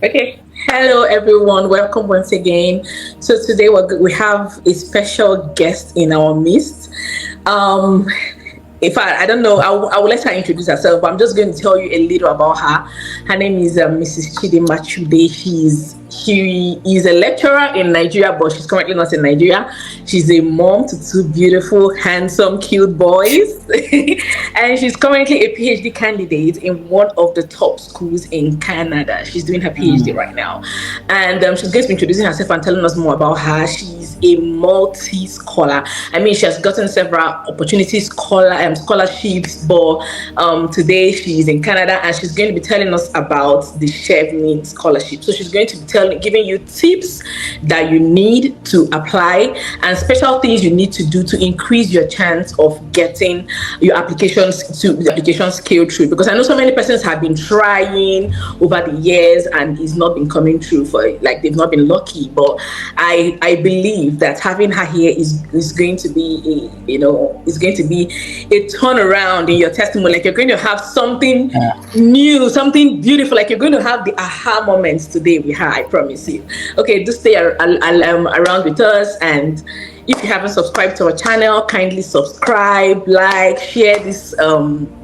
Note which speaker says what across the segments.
Speaker 1: Okay. Hello, everyone. Welcome once again. So today we have a special guest in our midst. Um, in fact, I don't know. I will let her introduce herself, but I'm just going to tell you a little about her. Her name is Mrs. Chidinma Chude. She is a lecturer in Nigeria, but she's currently not in Nigeria. She's a mom to two beautiful, handsome, cute boys, and she's currently a PhD candidate in one of the top schools in Canada. She's doing her PhD right now, and she's going to be introducing herself and telling us more about her. She's a multi scholar. I mean, she has gotten several opportunities, scholarships, but today she's in Canada and she's going to be telling us about the Chevening Scholarship. So she's going to be giving you tips that you need to apply and special things you need to do to increase your chance of getting your applications to the application scale through. Because I know so many persons have been trying over the years and it's not been coming through for like they've not been lucky. But I believe that having her here is going to be is going to be a turnaround in your testimony. Like you're going to have something new, something beautiful. Like you're going to have the aha moments today with her. I promise you. Okay, do stay around with us, and if you haven't subscribed to our channel, kindly subscribe, like, share this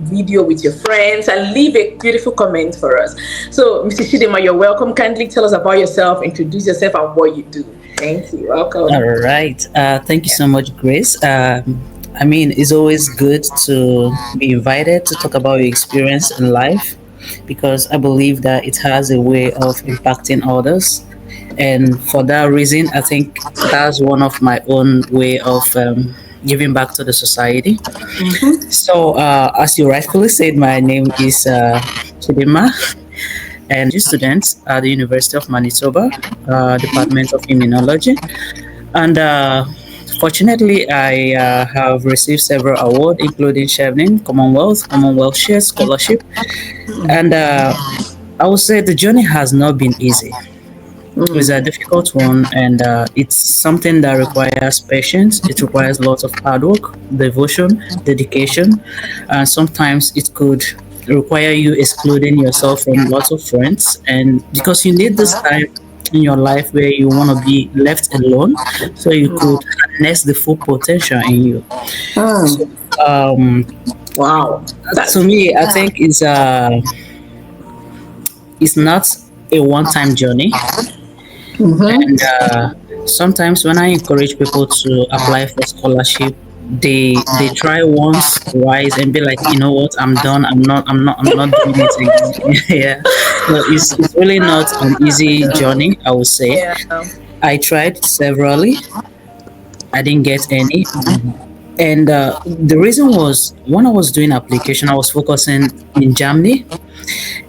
Speaker 1: video with your friends, and leave a beautiful comment for us. So, Mrs. Chidinma, you're welcome. Kindly tell us about yourself, introduce yourself, and what you do. Thank you. Welcome.
Speaker 2: All right. Thank you so much, Grace. I mean, it's always good to be invited to talk about your experience in life because I believe that it has a way of impacting others. And for that reason, I think that's one of my own way of giving back to the society. So, as you rightfully said, my name is Chidima, and I'm a student at the University of Manitoba, Department of Immunology. And fortunately, I have received several awards, including Chevening, Commonwealth Share Scholarship. And I would say the journey has not been easy. It's a difficult one, and it's something that requires patience. It requires lots of hard work, devotion, dedication, and sometimes it could require you excluding yourself from lots of friends, and because you need this time in your life where you want to be left alone, so you could harness the full potential in you. So, um,
Speaker 1: Wow.
Speaker 2: to me, I think it's not a one-time journey. And sometimes when I encourage people to apply for scholarship, they try once, twice, and be like, you know what, I'm done. I'm not doing it again. Yeah. So it's really not an easy journey, I would say.
Speaker 1: Yeah.
Speaker 2: I tried severally. I didn't get any. And the reason was when I was doing application, I was focusing in Germany.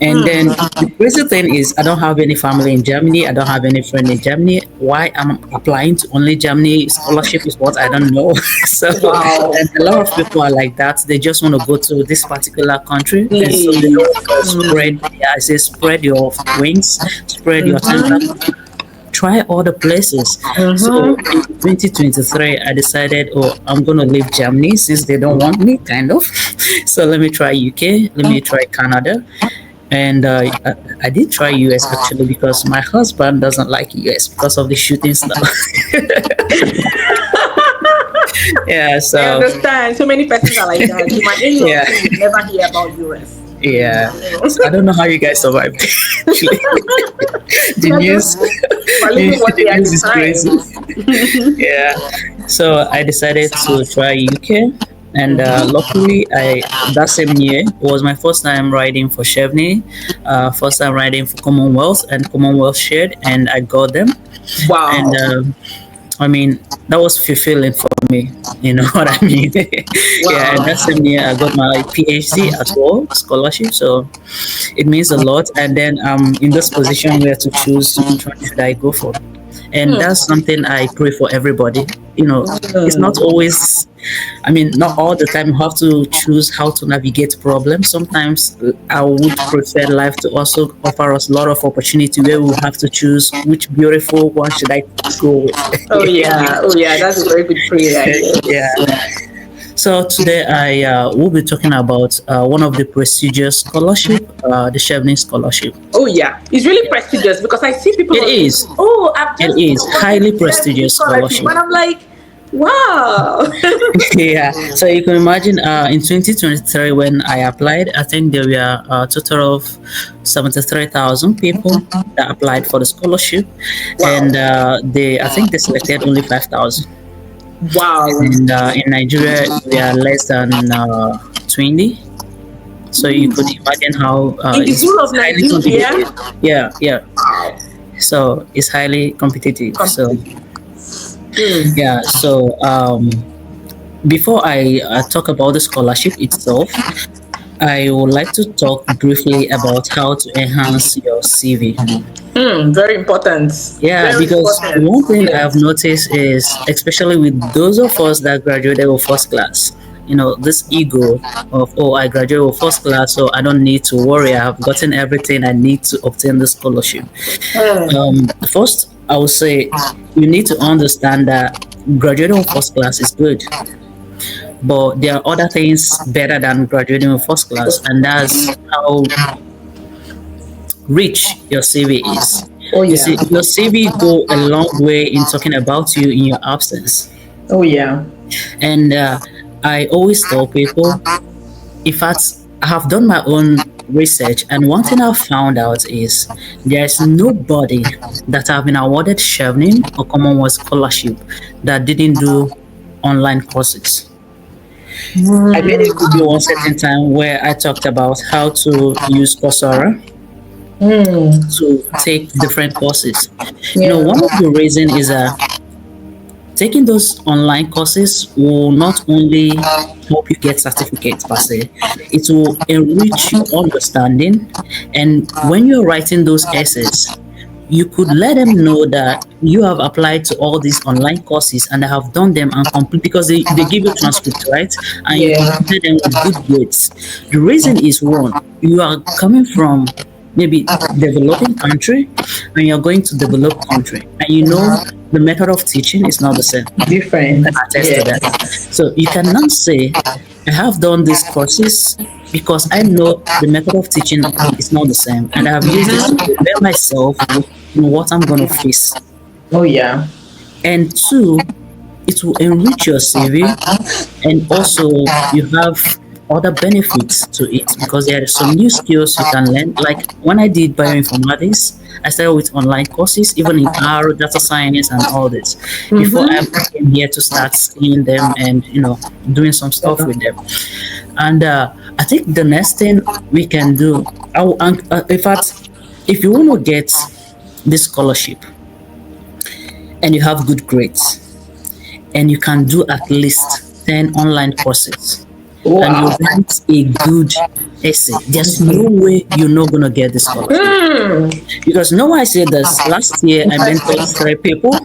Speaker 2: And then the crazy thing is, I don't have any family in Germany. I don't have any friend in Germany. Why I'm applying to only Germany scholarship is what I don't know. So,
Speaker 1: Wow.
Speaker 2: and a lot of people are like that. They just want to go to this particular country, and so they
Speaker 1: Please.
Speaker 2: don't spread. Yeah, I say spread your wings, spread your tentacles, try other places. So in 2023, I decided, oh, I'm going to leave Germany since they don't want me, kind of. So let me try UK, let me try Canada. And I did try US actually because my husband doesn't like US because of the shooting stuff. Yeah,
Speaker 1: I
Speaker 2: so
Speaker 1: understand. So many persons are like that. You might
Speaker 2: yeah,
Speaker 1: never hear about US.
Speaker 2: yeah. So I don't know how you guys survived. Actually, the
Speaker 1: They're
Speaker 2: news,
Speaker 1: just believing what
Speaker 2: the
Speaker 1: they are
Speaker 2: news is crazy.
Speaker 1: denying.
Speaker 2: Yeah. So I decided to try UK, and luckily, I that same year was my first time riding for Chevening, first time riding for Commonwealth and Commonwealth shared, and I got them. And
Speaker 1: Wow.
Speaker 2: I mean, that was fulfilling for me. You know what I mean? Yeah, and
Speaker 1: Wow.
Speaker 2: that same year I got my PhD as well, scholarship. So it means a lot. And then I'm in this position where to choose which one should I go for. And that's something I pray for everybody. You know, it's not always, I mean, not all the time you have to choose how to navigate problems. Sometimes I would prefer life to also offer us a lot of opportunity where we have to choose which beautiful one should I go with.
Speaker 1: Oh yeah. Oh yeah. That's a very good prayer.
Speaker 2: Yeah.
Speaker 1: Yes.
Speaker 2: So today I will be talking about one of the prestigious scholarship, the Chevening Scholarship.
Speaker 1: Oh yeah, it's really prestigious because I see people
Speaker 2: It
Speaker 1: on
Speaker 2: is.
Speaker 1: LinkedIn. Oh, I've
Speaker 2: It
Speaker 1: just
Speaker 2: is
Speaker 1: gotten
Speaker 2: highly
Speaker 1: Chevening
Speaker 2: prestigious
Speaker 1: scholarship,
Speaker 2: scholarship.
Speaker 1: and I'm like, wow.
Speaker 2: Yeah. So you can imagine in 2023 when I applied, I think there were a total of 73,000 people that applied for the scholarship,
Speaker 1: Wow.
Speaker 2: and I think they selected only 5,000.
Speaker 1: Wow.
Speaker 2: And in Nigeria, we are less than 20. So you could imagine how
Speaker 1: In the whole
Speaker 2: it's
Speaker 1: of
Speaker 2: highly
Speaker 1: Nigeria.
Speaker 2: competitive. Yeah, yeah.
Speaker 1: Wow.
Speaker 2: So it's highly competitive. So
Speaker 1: Completely. Hmm.
Speaker 2: yeah. So before I talk about the scholarship itself, I would like to talk briefly about how to enhance your CV.
Speaker 1: Hmm. Very important.
Speaker 2: Yeah,
Speaker 1: Very
Speaker 2: because
Speaker 1: important.
Speaker 2: one thing I've
Speaker 1: Yes.
Speaker 2: noticed is, especially with those of us that graduated with first class, this ego of, oh, I graduated with first class, so I don't need to worry. I have gotten everything I need to obtain the scholarship.
Speaker 1: Hmm.
Speaker 2: First, I would say you need to understand that graduating with first class is good, but there are other things better than graduating with first class, and that's how rich your CV is.
Speaker 1: Oh
Speaker 2: You
Speaker 1: yeah.
Speaker 2: see, your CV go a long way in talking about you in your absence.
Speaker 1: Oh yeah.
Speaker 2: And I always tell people, in fact, I have done my own research, and one thing I've found out is there's nobody that have been awarded Chevening or Commonwealth scholarship that didn't do online courses. I made a video one certain time where I talked about how to use Coursera
Speaker 1: Hmm.
Speaker 2: to take different courses.
Speaker 1: Yeah.
Speaker 2: One of the reason is that taking those online courses will not only help you get certificates per se, it will enrich your understanding. And when you're writing those essays, you could let them know that you have applied to all these online courses and have done them and complete because they give you transcript, right? And you
Speaker 1: Yeah.
Speaker 2: completed them with good grades. The reason is one, you are coming from maybe developing country and you're going to develop country. And the method of teaching is not the same. You
Speaker 1: Different.
Speaker 2: can attest to that.
Speaker 1: Yes.
Speaker 2: So you cannot say, I have done these courses because I know the method of teaching is not the same. And I have used this to prepare myself in what I'm going to face.
Speaker 1: Oh yeah.
Speaker 2: And two, it will enrich your CV, and also you have other benefits to it because there are some new skills you can learn. Like when I did bioinformatics, I started with online courses, even in R, data science, and all this, before I came here to start seeing them and doing some stuff with them. And I think the next thing we can do, in fact, if you want to get this scholarship and you have good grades and you can do at least 10 online courses and you
Speaker 1: Wow.
Speaker 2: write a good essay, there's no way you're not going to get the scholarship.
Speaker 1: Hmm.
Speaker 2: Because I said this last year, I mentored three people,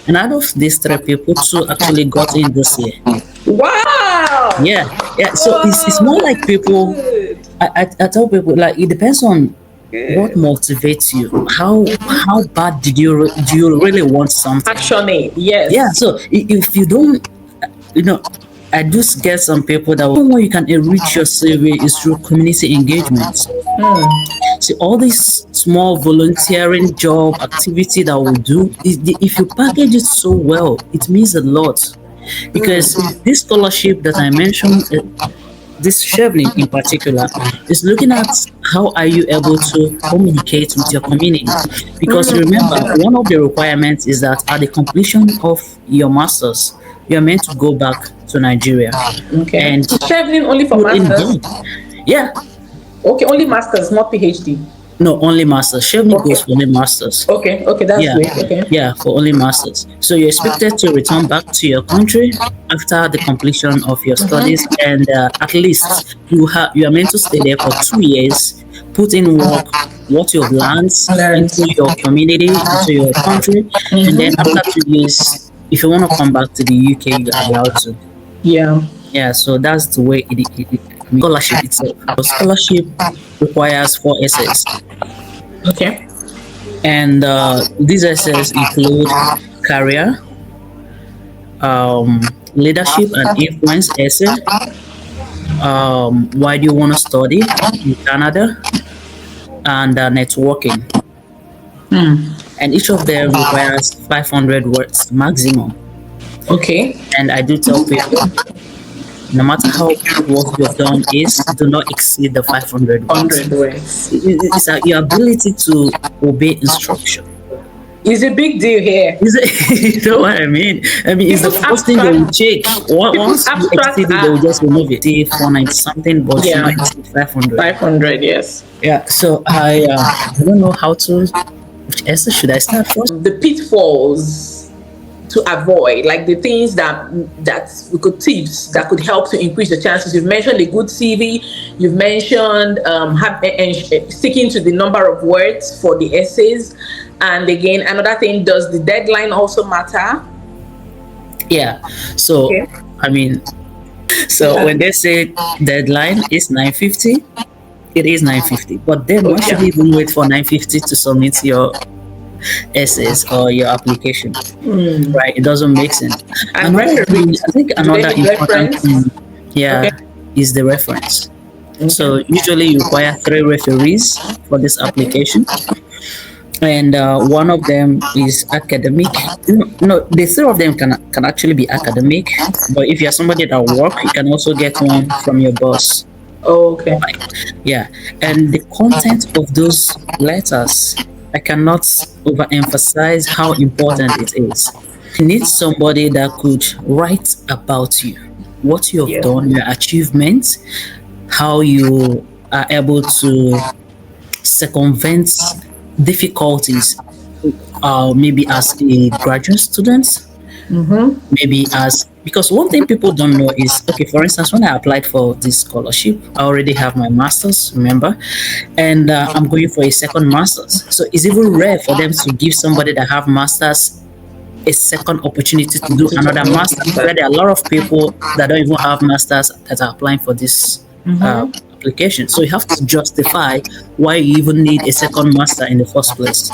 Speaker 2: and out of these three people, two actually got in this year.
Speaker 1: Wow.
Speaker 2: Yeah, yeah. So it's
Speaker 1: Wow.
Speaker 2: more
Speaker 1: This
Speaker 2: like
Speaker 1: is
Speaker 2: people.
Speaker 1: good.
Speaker 2: I tell people like it depends on what
Speaker 1: Good.
Speaker 2: motivates you. How bad do you really want something?
Speaker 1: Passionate.
Speaker 2: Yeah.
Speaker 1: Yes.
Speaker 2: So if you don't, you know, I do get some people that one way you can enrich your CV is through community engagement. See, all this small volunteering job activity that we do, if you package it so well, it means a lot. Because this scholarship that I mentioned, this Chevening in particular, is looking at how are you able to communicate with your community. Because remember, one of the requirements is that at the completion of your masters, you're meant to go back to Nigeria
Speaker 1: Okay.
Speaker 2: and
Speaker 1: Is Chevening only for
Speaker 2: put in
Speaker 1: masters?
Speaker 2: work. Yeah,
Speaker 1: Okay, only masters, not PhD.
Speaker 2: no, only masters. Chevening
Speaker 1: Okay.
Speaker 2: goes for only masters.
Speaker 1: Okay. Okay. That's
Speaker 2: Yeah,
Speaker 1: great. Okay.
Speaker 2: yeah, for only masters. So you're expected to return back to your country after the completion of your studies, and at least you are meant to stay there for 2 years, put in work, what you've learned
Speaker 1: Learned.
Speaker 2: into your community, into your country, and then after 2 years, if you want to come back to the UK, you're allowed to.
Speaker 1: Yeah.
Speaker 2: Yeah, so that's the way scholarship itself. The scholarship requires 4 essays,
Speaker 1: Okay.
Speaker 2: and these essays include career, leadership and influence essay, why do you want to study in Canada, and networking. And each of them requires 500 words maximum.
Speaker 1: Okay.
Speaker 2: And I do tell people, no matter how good what you've done is, do not exceed the 500 words.
Speaker 1: 100 words.
Speaker 2: It's your ability to obey instruction.
Speaker 1: It's a big deal here.
Speaker 2: Is it, you know what I mean? I mean, it's the
Speaker 1: People's
Speaker 2: first thing they will check. Once you
Speaker 1: abstract
Speaker 2: exceed it, they will just remove it. See 490 something, but you
Speaker 1: Yeah.
Speaker 2: not exceed 500.
Speaker 1: 500, yes.
Speaker 2: Yeah. So I don't know how to. Which essay should I start first?
Speaker 1: The pitfalls to avoid, like the things that we could tips that could help to increase the chances. You've mentioned a good CV. You've mentioned sticking to the number of words for the essays. And again, another thing, does the deadline also matter?
Speaker 2: Yeah. So
Speaker 1: Okay.
Speaker 2: I mean, so when they say deadline is 9:50, it is 9:50. But then why should you even wait for 9:50 to submit your essays or your application? Right? It doesn't make sense.
Speaker 1: And
Speaker 2: Another thing,
Speaker 1: reference.
Speaker 2: I think
Speaker 1: Do they
Speaker 2: another
Speaker 1: need
Speaker 2: important
Speaker 1: reference?
Speaker 2: thing, yeah,
Speaker 1: Okay.
Speaker 2: is the reference. So usually you require 3 referees for this application, and one of them is academic. No, the 3 of them can actually be academic, but if you're somebody that work, you can also get one from your boss.
Speaker 1: Oh, okay.
Speaker 2: Yeah, and the content of those letters, I cannot overemphasize how important it is. You need somebody that could write about you, what you have
Speaker 1: Yeah.
Speaker 2: done, your achievements, how you are able to circumvent difficulties, maybe as a graduate student, maybe as because one thing people don't know is, okay, for instance, when I applied for this scholarship, I already have my master's, remember, and I'm going for a second master's. So it's even rare for them to give somebody that have masters a second opportunity to do another master. Where there are a lot of people that don't even have masters that are applying for this application. So you have to justify why you even need a second master in the first place.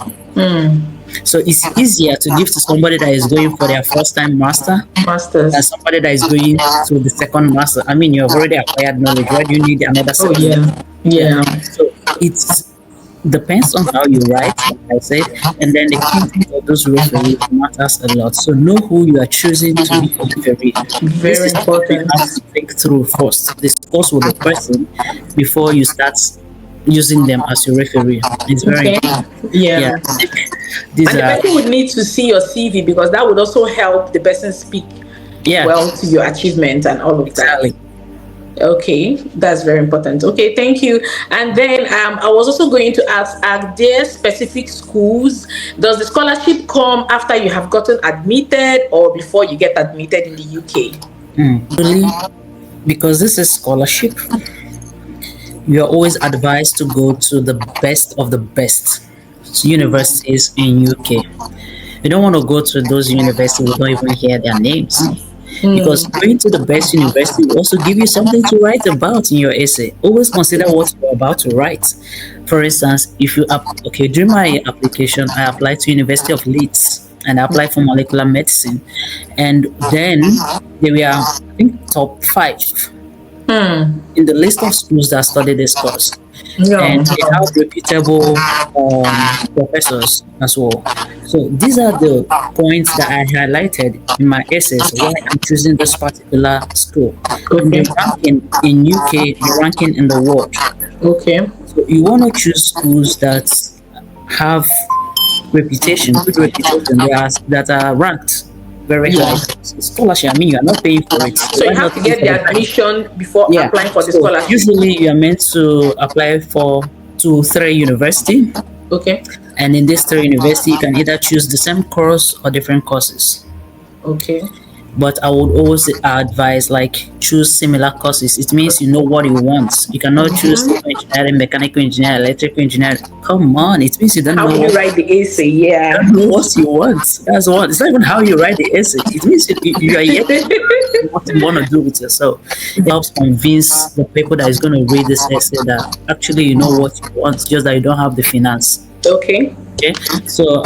Speaker 2: So it's easier to give to somebody that is going for their first time master
Speaker 1: Masters.
Speaker 2: than somebody that is going to the second master. I mean, you have already acquired knowledge. Why do you need another
Speaker 1: Oh,
Speaker 2: second?
Speaker 1: yeah.
Speaker 2: So it depends on how you write, like I said, and then the content of those referees matters a lot. So know who you are choosing to be a referee. This
Speaker 1: Very
Speaker 2: is what you
Speaker 1: important.
Speaker 2: have to think through first. Discuss with the person before you start using them as your referee. It's very
Speaker 1: Okay.
Speaker 2: important.
Speaker 1: Yeah.
Speaker 2: These
Speaker 1: And the
Speaker 2: are
Speaker 1: person would need to see your CV because that would also help the person speak well to your achievement and all of
Speaker 2: exactly.
Speaker 1: that. Okay, that's very important. Okay, thank you. And then I was also going to ask, are there specific schools? Does the scholarship come after you have gotten admitted or before you get admitted in the UK?
Speaker 2: Really, because this is scholarship, you are always advised to go to the best of the best universities in UK. You don't want to go to those universities you don't even hear their names. Because going to the best university will also give you something to write about in your essay. Always consider what you're about to write. For instance, if you during my application, I applied to University of Leeds and I applied for molecular medicine, and then they were, I think, top 5 in the list of schools that study this course. And they have reputable professors as well. So these are the points that I highlighted in my essays why I'm choosing this particular school. And the ranking in UK, the ranking in the world.
Speaker 1: Okay.
Speaker 2: So you want to choose schools that have reputation, good reputation, that are ranked very high. Scholarship, I mean, you are not paying for it.
Speaker 1: So you have to get the admission before applying for the
Speaker 2: So
Speaker 1: scholarship.
Speaker 2: usually you are meant to apply to 3 university.
Speaker 1: Okay.
Speaker 2: And in this 3 university, you can either choose the same course or different courses.
Speaker 1: Okay.
Speaker 2: But I would always advise, like, choose similar courses. It means you know what you want. You cannot choose civil engineering, mechanical engineering, electrical engineering. Come on, it means you don't
Speaker 1: How
Speaker 2: know
Speaker 1: do you write the essay? Yeah.
Speaker 2: don't know what you want. That's what. It's not even how you write the essay. It means you are yet what you want to do with yourself. It helps convince the people that is going to read this essay that actually you know what you want, just that you don't have the finance.
Speaker 1: Okay.
Speaker 2: Okay, so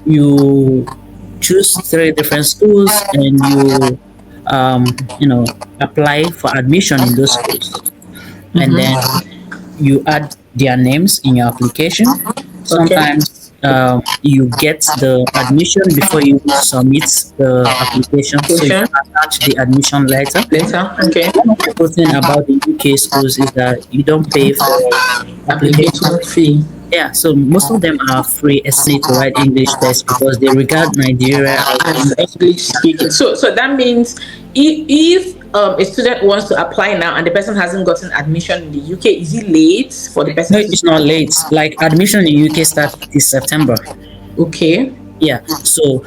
Speaker 2: you choose 3 different schools and you apply for admission in those schools, and then you add their names in your application.
Speaker 1: Okay.
Speaker 2: Sometimes you get the admission before you submit the application, so you
Speaker 1: Tuition
Speaker 2: can attach the admission letter.
Speaker 1: later. Okay.
Speaker 2: One of the good thing about the UK schools is that you don't pay for application.
Speaker 1: Application fee.
Speaker 2: Yeah, so most of them are free, except you need to write English test because they regard Nigeria as the
Speaker 1: As
Speaker 2: most
Speaker 1: English speaking. So that means if a student wants to apply now and the person hasn't gotten admission in the UK, is it late for the
Speaker 2: no,
Speaker 1: person to
Speaker 2: it's not late. Like admission in UK starts this September.
Speaker 1: okay?
Speaker 2: Yeah, so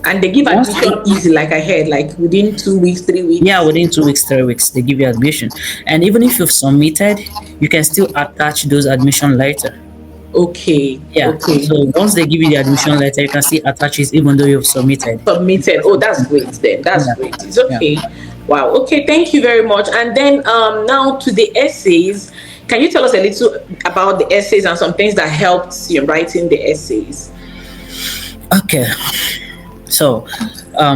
Speaker 1: And they give
Speaker 2: once
Speaker 1: admission easy, like I heard, like within 2 weeks, 3 weeks.
Speaker 2: yeah, within 2 weeks, 3 weeks, they give you admission. And even if you've submitted, you can still attach those admission later.
Speaker 1: Okay.
Speaker 2: Yeah.
Speaker 1: Okay.
Speaker 2: So once they give you the admission letter, you can still attach it even though you've submitted.
Speaker 1: Submitted. Oh, that's great then. That's
Speaker 2: Yeah.
Speaker 1: great. It's
Speaker 2: Yeah.
Speaker 1: okay. Wow. Okay. Thank you very much. And then now to the essays. Can you tell us a little about the essays and some things that helped you writing the essays?
Speaker 2: Okay. So,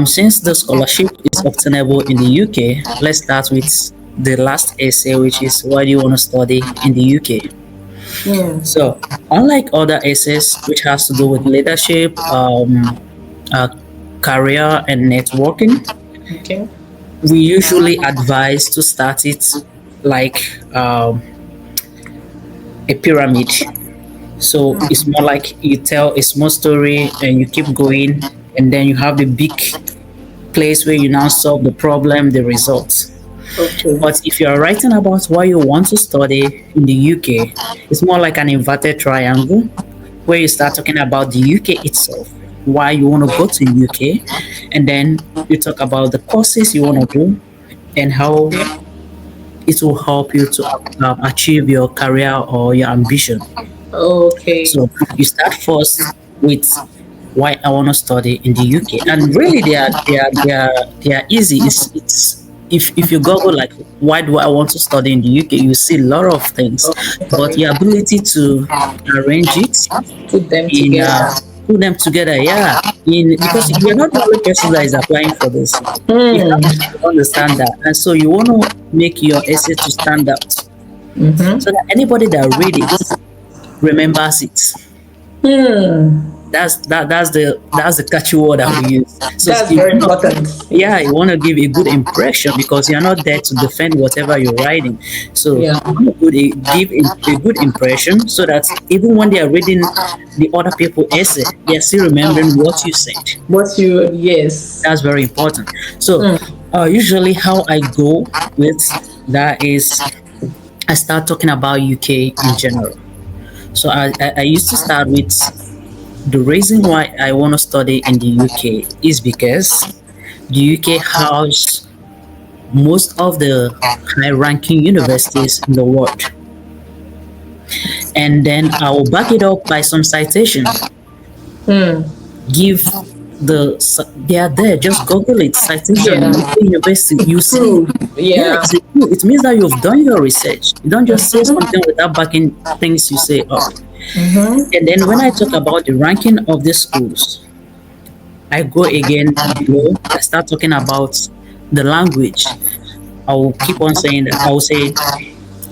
Speaker 2: since the scholarship is obtainable in the UK, let's start with the last essay, which is why do you want to study in the UK?
Speaker 1: Hmm.
Speaker 2: So, unlike other essays, which has to do with leadership, uh, career, and networking,
Speaker 1: Okay.
Speaker 2: we usually advise to start it like a pyramid. So it's more like you tell a small story and you keep going, and then you have the big place where you now solve the problem, the results.
Speaker 1: Okay.
Speaker 2: But if you are writing about why you want to study in the UK, it's more like an inverted triangle where you start talking about the UK itself, why you want to go to UK, and then you talk about the courses you want to do and how it will help you to achieve your career or your ambition.
Speaker 1: Okay.
Speaker 2: So you start first with why I want to study in the UK, and really they are easy. It's if you Google like why do I want to study in the UK, you see a lot of things, but your ability to arrange it
Speaker 1: Put them
Speaker 2: in
Speaker 1: together.
Speaker 2: put them together, yeah, in because you're not the only person that is applying for this. You have
Speaker 1: Hmm.
Speaker 2: to understand that, and so you want to make your essay to stand out so that anybody that read it remembers it.
Speaker 1: Hmm.
Speaker 2: That's the catchy word that we use. So
Speaker 1: That's
Speaker 2: if
Speaker 1: very important.
Speaker 2: yeah, you want to give a good impression because you're not there to defend whatever you're writing. So
Speaker 1: Yeah.
Speaker 2: you want to give a good impression so that even when they are reading the other people essay, they are still remembering what you said.
Speaker 1: What you yes.
Speaker 2: That's very important. So usually how I go with that is I start talking about UK in general. So I used to start with the reason why I want to study in the UK is because the UK has most of the high-ranking universities in the world. And then I will back it up by some citation. Give they are there. Just Google it. Citation
Speaker 1: Yeah.
Speaker 2: UK university. You see.
Speaker 1: Proof. Yeah.
Speaker 2: It's a clue. It means that you've done your research. You don't just say something without backing things you say up. And then when I talk about the ranking of the schools, I go again below. I start talking about the language. I will keep on saying that. I will say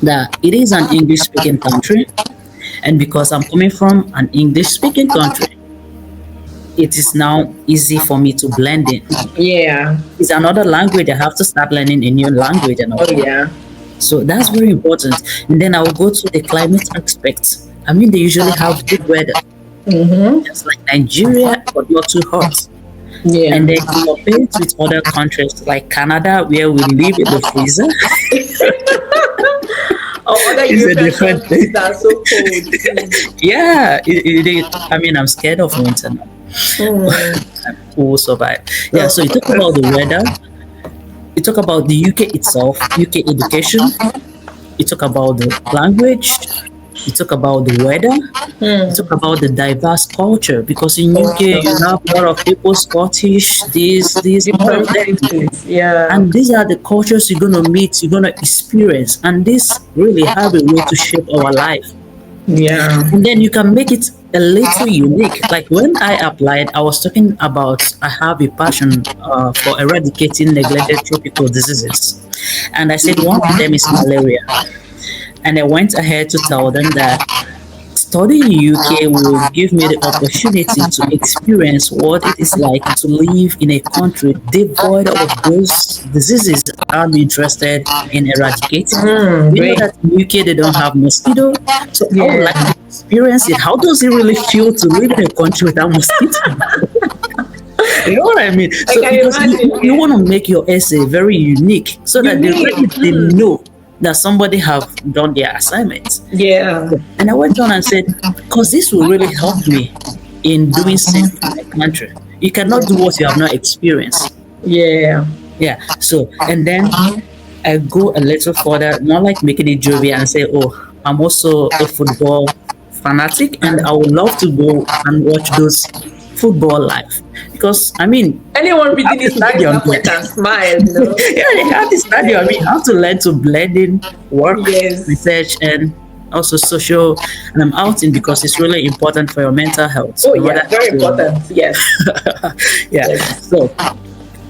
Speaker 2: that it is an English speaking country. And because I'm coming from an English speaking country, it is now easy for me to blend in.
Speaker 1: Yeah.
Speaker 2: It's another language. I have to start learning a new language and all.
Speaker 1: Oh yeah.
Speaker 2: So that's very important. And then I will go to the climate aspect. I mean, they usually have good weather, just like Nigeria, but not too hot.
Speaker 1: Yeah.
Speaker 2: And then compare it with other countries like Canada, where we live in the freezer.
Speaker 1: Or other
Speaker 2: It's a
Speaker 1: European
Speaker 2: different
Speaker 1: countries
Speaker 2: thing.
Speaker 1: that are so cold.
Speaker 2: Yeah, I mean, I'm scared of winter now. Who will survive? Yeah, so you talk about the weather, you talk about the UK itself, UK education, you talk about the language, you talk about the weather, you talk about the diverse culture because in UK you have a lot of people Scottish, this, all of
Speaker 1: Different
Speaker 2: them.
Speaker 1: places. Yeah.
Speaker 2: And these are the cultures you're gonna meet, you're gonna experience, and this really have a way to shape our life.
Speaker 1: Yeah.
Speaker 2: And then you can make it a little unique. Like when I applied, I was talking about I have a passion for eradicating neglected tropical diseases. And I said one of them is malaria. And I went ahead to tell them that studying in UK will give me the opportunity to experience what it is like to live in a country devoid of those diseases I'm interested in eradicating.
Speaker 1: Mm,
Speaker 2: We know
Speaker 1: great.
Speaker 2: that in UK they don't have mosquito, so I would like
Speaker 1: Yeah.
Speaker 2: to experience it. How does it really feel to live in a country without mosquito? You know what I mean?
Speaker 1: I
Speaker 2: So
Speaker 1: can
Speaker 2: because
Speaker 1: imagine.
Speaker 2: you want
Speaker 1: Yeah.
Speaker 2: to make your essay very unique so that they
Speaker 1: Unique.
Speaker 2: really they know that somebody have done their assignment.
Speaker 1: Yeah.
Speaker 2: And I went on and said, because this will really help me in doing same for my country. You cannot do what you have not experienced.
Speaker 1: Yeah.
Speaker 2: Yeah. So, and then I go a little further, not like making it jovial and say, oh, I'm also a football fanatic and I would love to go and watch those football live. Because, I mean,
Speaker 1: Anyone
Speaker 2: they have
Speaker 1: reading
Speaker 2: the
Speaker 1: this will just
Speaker 2: stadium
Speaker 1: laugh
Speaker 2: there.
Speaker 1: and smile, you know?
Speaker 2: Yeah, they have the stadium. I mean, I have to learn to blend in work,
Speaker 1: Yes.
Speaker 2: research, and also social outing because it's really important for your mental health
Speaker 1: Oh,
Speaker 2: in order
Speaker 1: yeah. Very
Speaker 2: to,
Speaker 1: important. Yes.
Speaker 2: yeah.
Speaker 1: Yes.
Speaker 2: So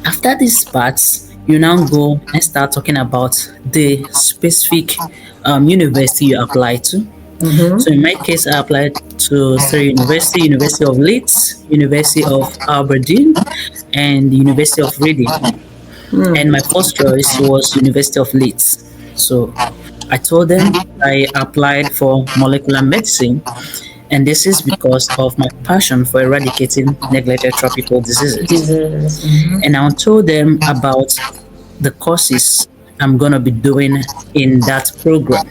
Speaker 2: after these parts, you now go and start talking about the specific university you apply to.
Speaker 1: Mm-hmm.
Speaker 2: So in my case, I applied to three universities: University of Leeds, University of Aberdeen, and the University of Reading. And my first choice was University of Leeds. So I told them I applied for molecular medicine, and this is because of my passion for eradicating neglected tropical diseases.
Speaker 1: Jesus. Mm-hmm.
Speaker 2: And I told them about the courses I'm gonna be doing in that program.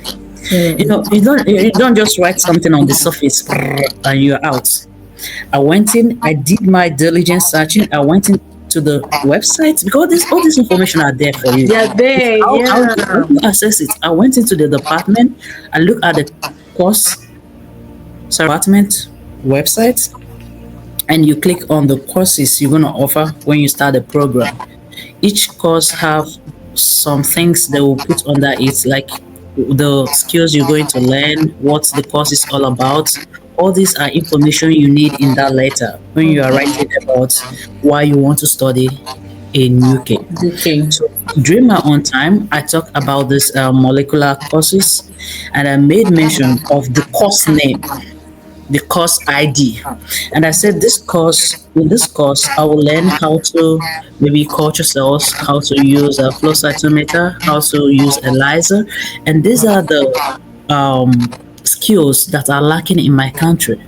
Speaker 2: You know, you don't just write something on the surface and you're out. I went in, I did my diligence searching, I went into the website because all this information are there for you.
Speaker 1: They're
Speaker 2: It's
Speaker 1: there.
Speaker 2: how
Speaker 1: Yeah.
Speaker 2: you access it. I went into the department, I looked at the course department website, and you click on the courses you're gonna offer when you start the program. Each course have some things they will put under it, like the skills you're going to learn, what the course is all about. All these are information you need in that letter when you are writing about why you want to study in UK.
Speaker 1: Okay.
Speaker 2: So during my own time, I talked about this molecular courses, and I made mention of the course name, the course ID. And I said, in this course, I will learn how to maybe culture cells, how to use a flow cytometer, how to use ELISA. And these are the skills that are lacking in my country.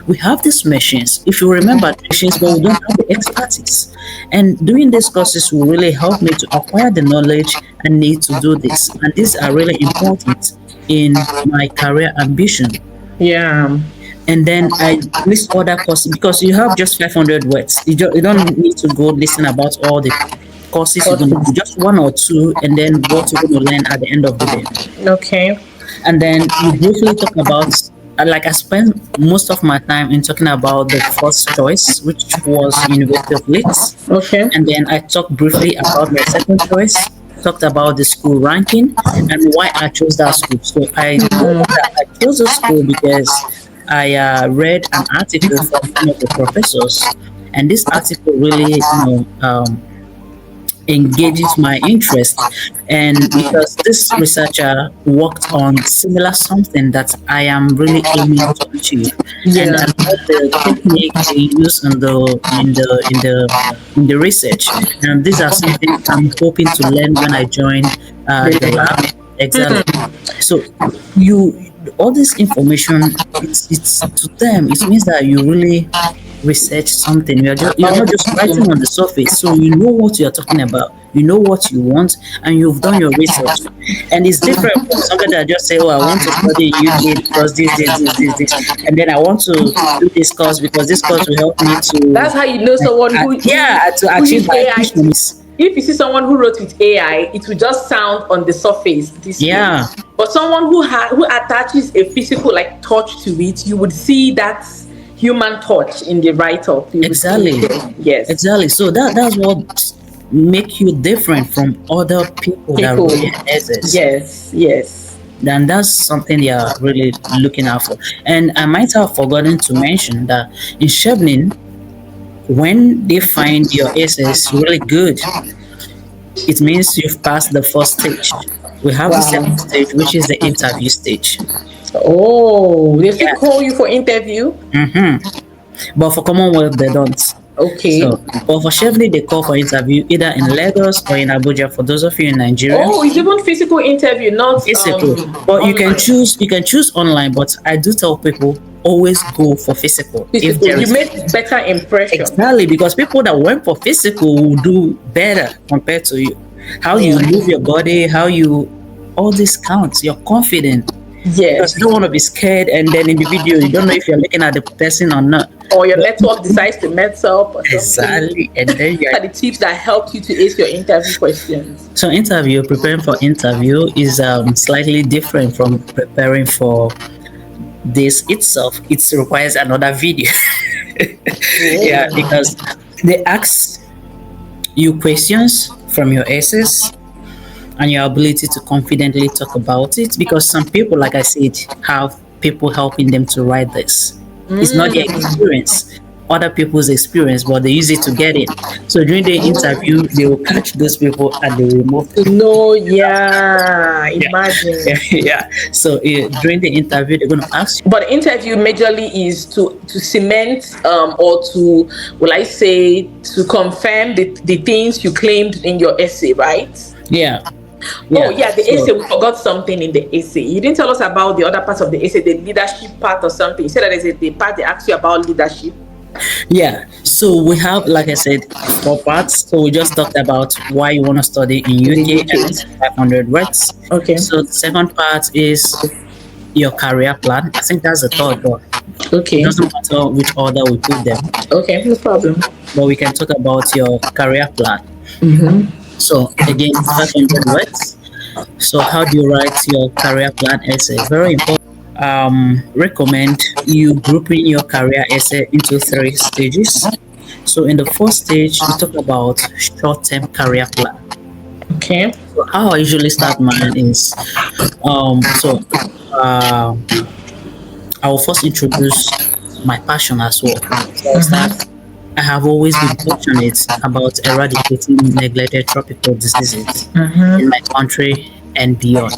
Speaker 2: We have these machines, if you remember machines, but we don't have the expertise. And doing these courses will really help me to acquire the knowledge I need to do this. And these are really important in my career ambition.
Speaker 1: Yeah.
Speaker 2: And then I list other courses because you have just 500 words. You don't need to go listen about all the courses you're going to do, just one or two, and then what you're going to learn at the end of the day.
Speaker 1: Okay.
Speaker 2: And then you briefly talk about, like I spent most of my time in talking about the first choice, which was University of Leeds.
Speaker 1: Okay.
Speaker 2: And then I talked briefly about my second choice, talked about the school ranking and why I chose that school. So I told them that I chose the school because I read an article from one of the professors, and this article really, engages my interest. And because this researcher worked on similar something that I am really aiming to achieve, and I
Speaker 1: Yeah.
Speaker 2: love the technique they use in the research, and these are something I'm hoping to learn when I join the
Speaker 1: Really.
Speaker 2: lab. Exactly. So you all this information, it's to them it means that you really research something. You're not just writing on the surface, so you know what you're talking about, you know what you want, and you've done your research. And it's different from somebody that just say, oh, I want to study in UK because this, and then I want to do this course because this course will help me to
Speaker 1: That's how you know someone
Speaker 2: yeah, to
Speaker 1: who
Speaker 2: achieve
Speaker 1: used
Speaker 2: my
Speaker 1: AI.
Speaker 2: ambitions.
Speaker 1: If you see someone who wrote with AI, it will just sound on the surface this way.
Speaker 2: Yeah,
Speaker 1: But someone who attaches a physical like touch to it, you would see that human touch in the write up.
Speaker 2: exactly.
Speaker 1: Yes.
Speaker 2: Exactly. So that's what make you different from other people that
Speaker 1: People.
Speaker 2: read essays.
Speaker 1: Yes. Yes.
Speaker 2: then that's something they are really looking out for. And I might have forgotten to mention that in Chevening, when they find your essay really good, it means you've passed the first stage. We have the
Speaker 1: Wow.
Speaker 2: second stage, which is the interview stage.
Speaker 1: Oh, they still
Speaker 2: Yeah.
Speaker 1: call you for interview?
Speaker 2: But for Commonwealth, they don't.
Speaker 1: Okay.
Speaker 2: So, but for Chevening, they call for interview either in Lagos or in Abuja. For those of you in Nigeria,
Speaker 1: Oh, it's even physical interview, not
Speaker 2: physical. But you can
Speaker 1: online.
Speaker 2: choose. You can choose online. But I do tell people always go for physical if
Speaker 1: Physical.
Speaker 2: there
Speaker 1: You
Speaker 2: is
Speaker 1: make better impression.
Speaker 2: exactly because people that went for physical will do better compared to you. How you
Speaker 1: Yeah.
Speaker 2: move your body, how you all this counts. You're confident because you
Speaker 1: Yes.
Speaker 2: don't want to be scared, and then in the video you don't know if you're looking at the person or not.
Speaker 1: Or your
Speaker 2: But
Speaker 1: network decides to mess up or something.
Speaker 2: exactly, and then
Speaker 1: What
Speaker 2: you're
Speaker 1: are the tips that helped you to ace your interview questions?
Speaker 2: so interview preparing for interview is slightly different from preparing for this itself. It requires another video. Yeah,
Speaker 1: Oh.
Speaker 2: because they ask you questions from your essays and your ability to confidently talk about it because some people, like I said, have people helping them to write this. It's not their experience, other people's experience, but they use it to get in. So during the interview, they will catch those people and they will remove them.
Speaker 1: No, yeah,
Speaker 2: Yeah,
Speaker 1: imagine.
Speaker 2: yeah. So during the interview, they're going to ask
Speaker 1: But interview majorly is to cement or to, will I say, to confirm the things you claimed in your essay, right?
Speaker 2: you, yeah,
Speaker 1: Oh
Speaker 2: yeah.
Speaker 1: yeah, the
Speaker 2: So
Speaker 1: essay. We forgot something in the essay. You didn't tell us about the other parts of the essay, the leadership part or something. You said that there's the part they ask you about leadership.
Speaker 2: yeah, so we have, like I said, four parts. So we just talked about why you want to study in
Speaker 1: In the
Speaker 2: UK, and
Speaker 1: UK.
Speaker 2: it's 500 words.
Speaker 1: Okay.
Speaker 2: So the second part is your career plan. I think that's the third one. It
Speaker 1: Okay.
Speaker 2: doesn't matter which order we put them,
Speaker 1: Okay. No problem.
Speaker 2: but we can talk about your career plan.
Speaker 1: Mm-hmm.
Speaker 2: So again, it's 500 words. So how do you write your career plan essay? Very important. Recommend you grouping your career essay into three stages. So in the first stage, you talk about short-term career plan.
Speaker 1: Okay.
Speaker 2: So how I usually start mine is so uh, I will first introduce my passion as well. So I'll start. I have always been passionate about eradicating neglected tropical diseases in my country and beyond.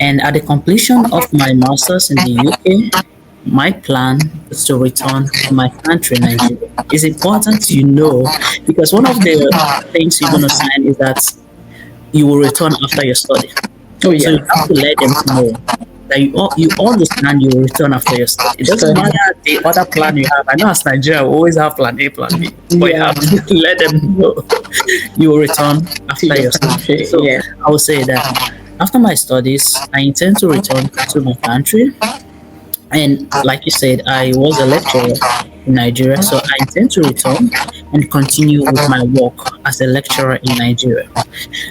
Speaker 2: And at the completion of my master's in the UK, my plan is to return to my country, Nigeria. It's important you know because one of the things you're going to sign is that you will return after your study.
Speaker 1: Oh
Speaker 2: So
Speaker 1: yeah.
Speaker 2: you have to let them know that you understand you will return after your study. It doesn't
Speaker 1: Study.
Speaker 2: matter the other plan you have. I know as Nigeria, we always have plan A, plan B, but you
Speaker 1: Yeah.
Speaker 2: have to let them know you will return
Speaker 1: To
Speaker 2: after
Speaker 1: your
Speaker 2: your study.
Speaker 1: country.
Speaker 2: So
Speaker 1: Yeah.
Speaker 2: I will say that after my studies, I intend to return to my country. And like you said, I was a lecturer in Nigeria, so I intend to return and continue with my work as a lecturer in Nigeria.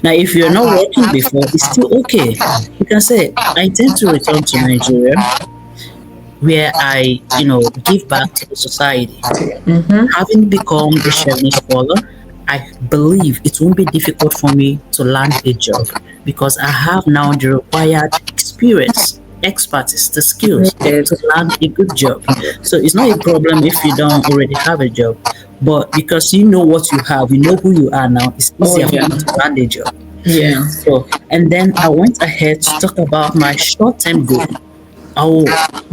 Speaker 2: Now, if you're not working before, it's still okay. You can say, I intend to return to Nigeria where I, give back to the society. Having become a Chevening scholar, I believe it won't be difficult for me to land a job because I have now the required experience, expertise, the skills
Speaker 1: Yes.
Speaker 2: to land a good job. So it's not a problem if you don't already have a job, but because you know what you have, you know who you are now, it's
Speaker 1: Oh
Speaker 2: easier for
Speaker 1: yeah.
Speaker 2: you to land a job.
Speaker 1: Yeah.
Speaker 2: So, and then I went ahead to talk about my short-term goal. I will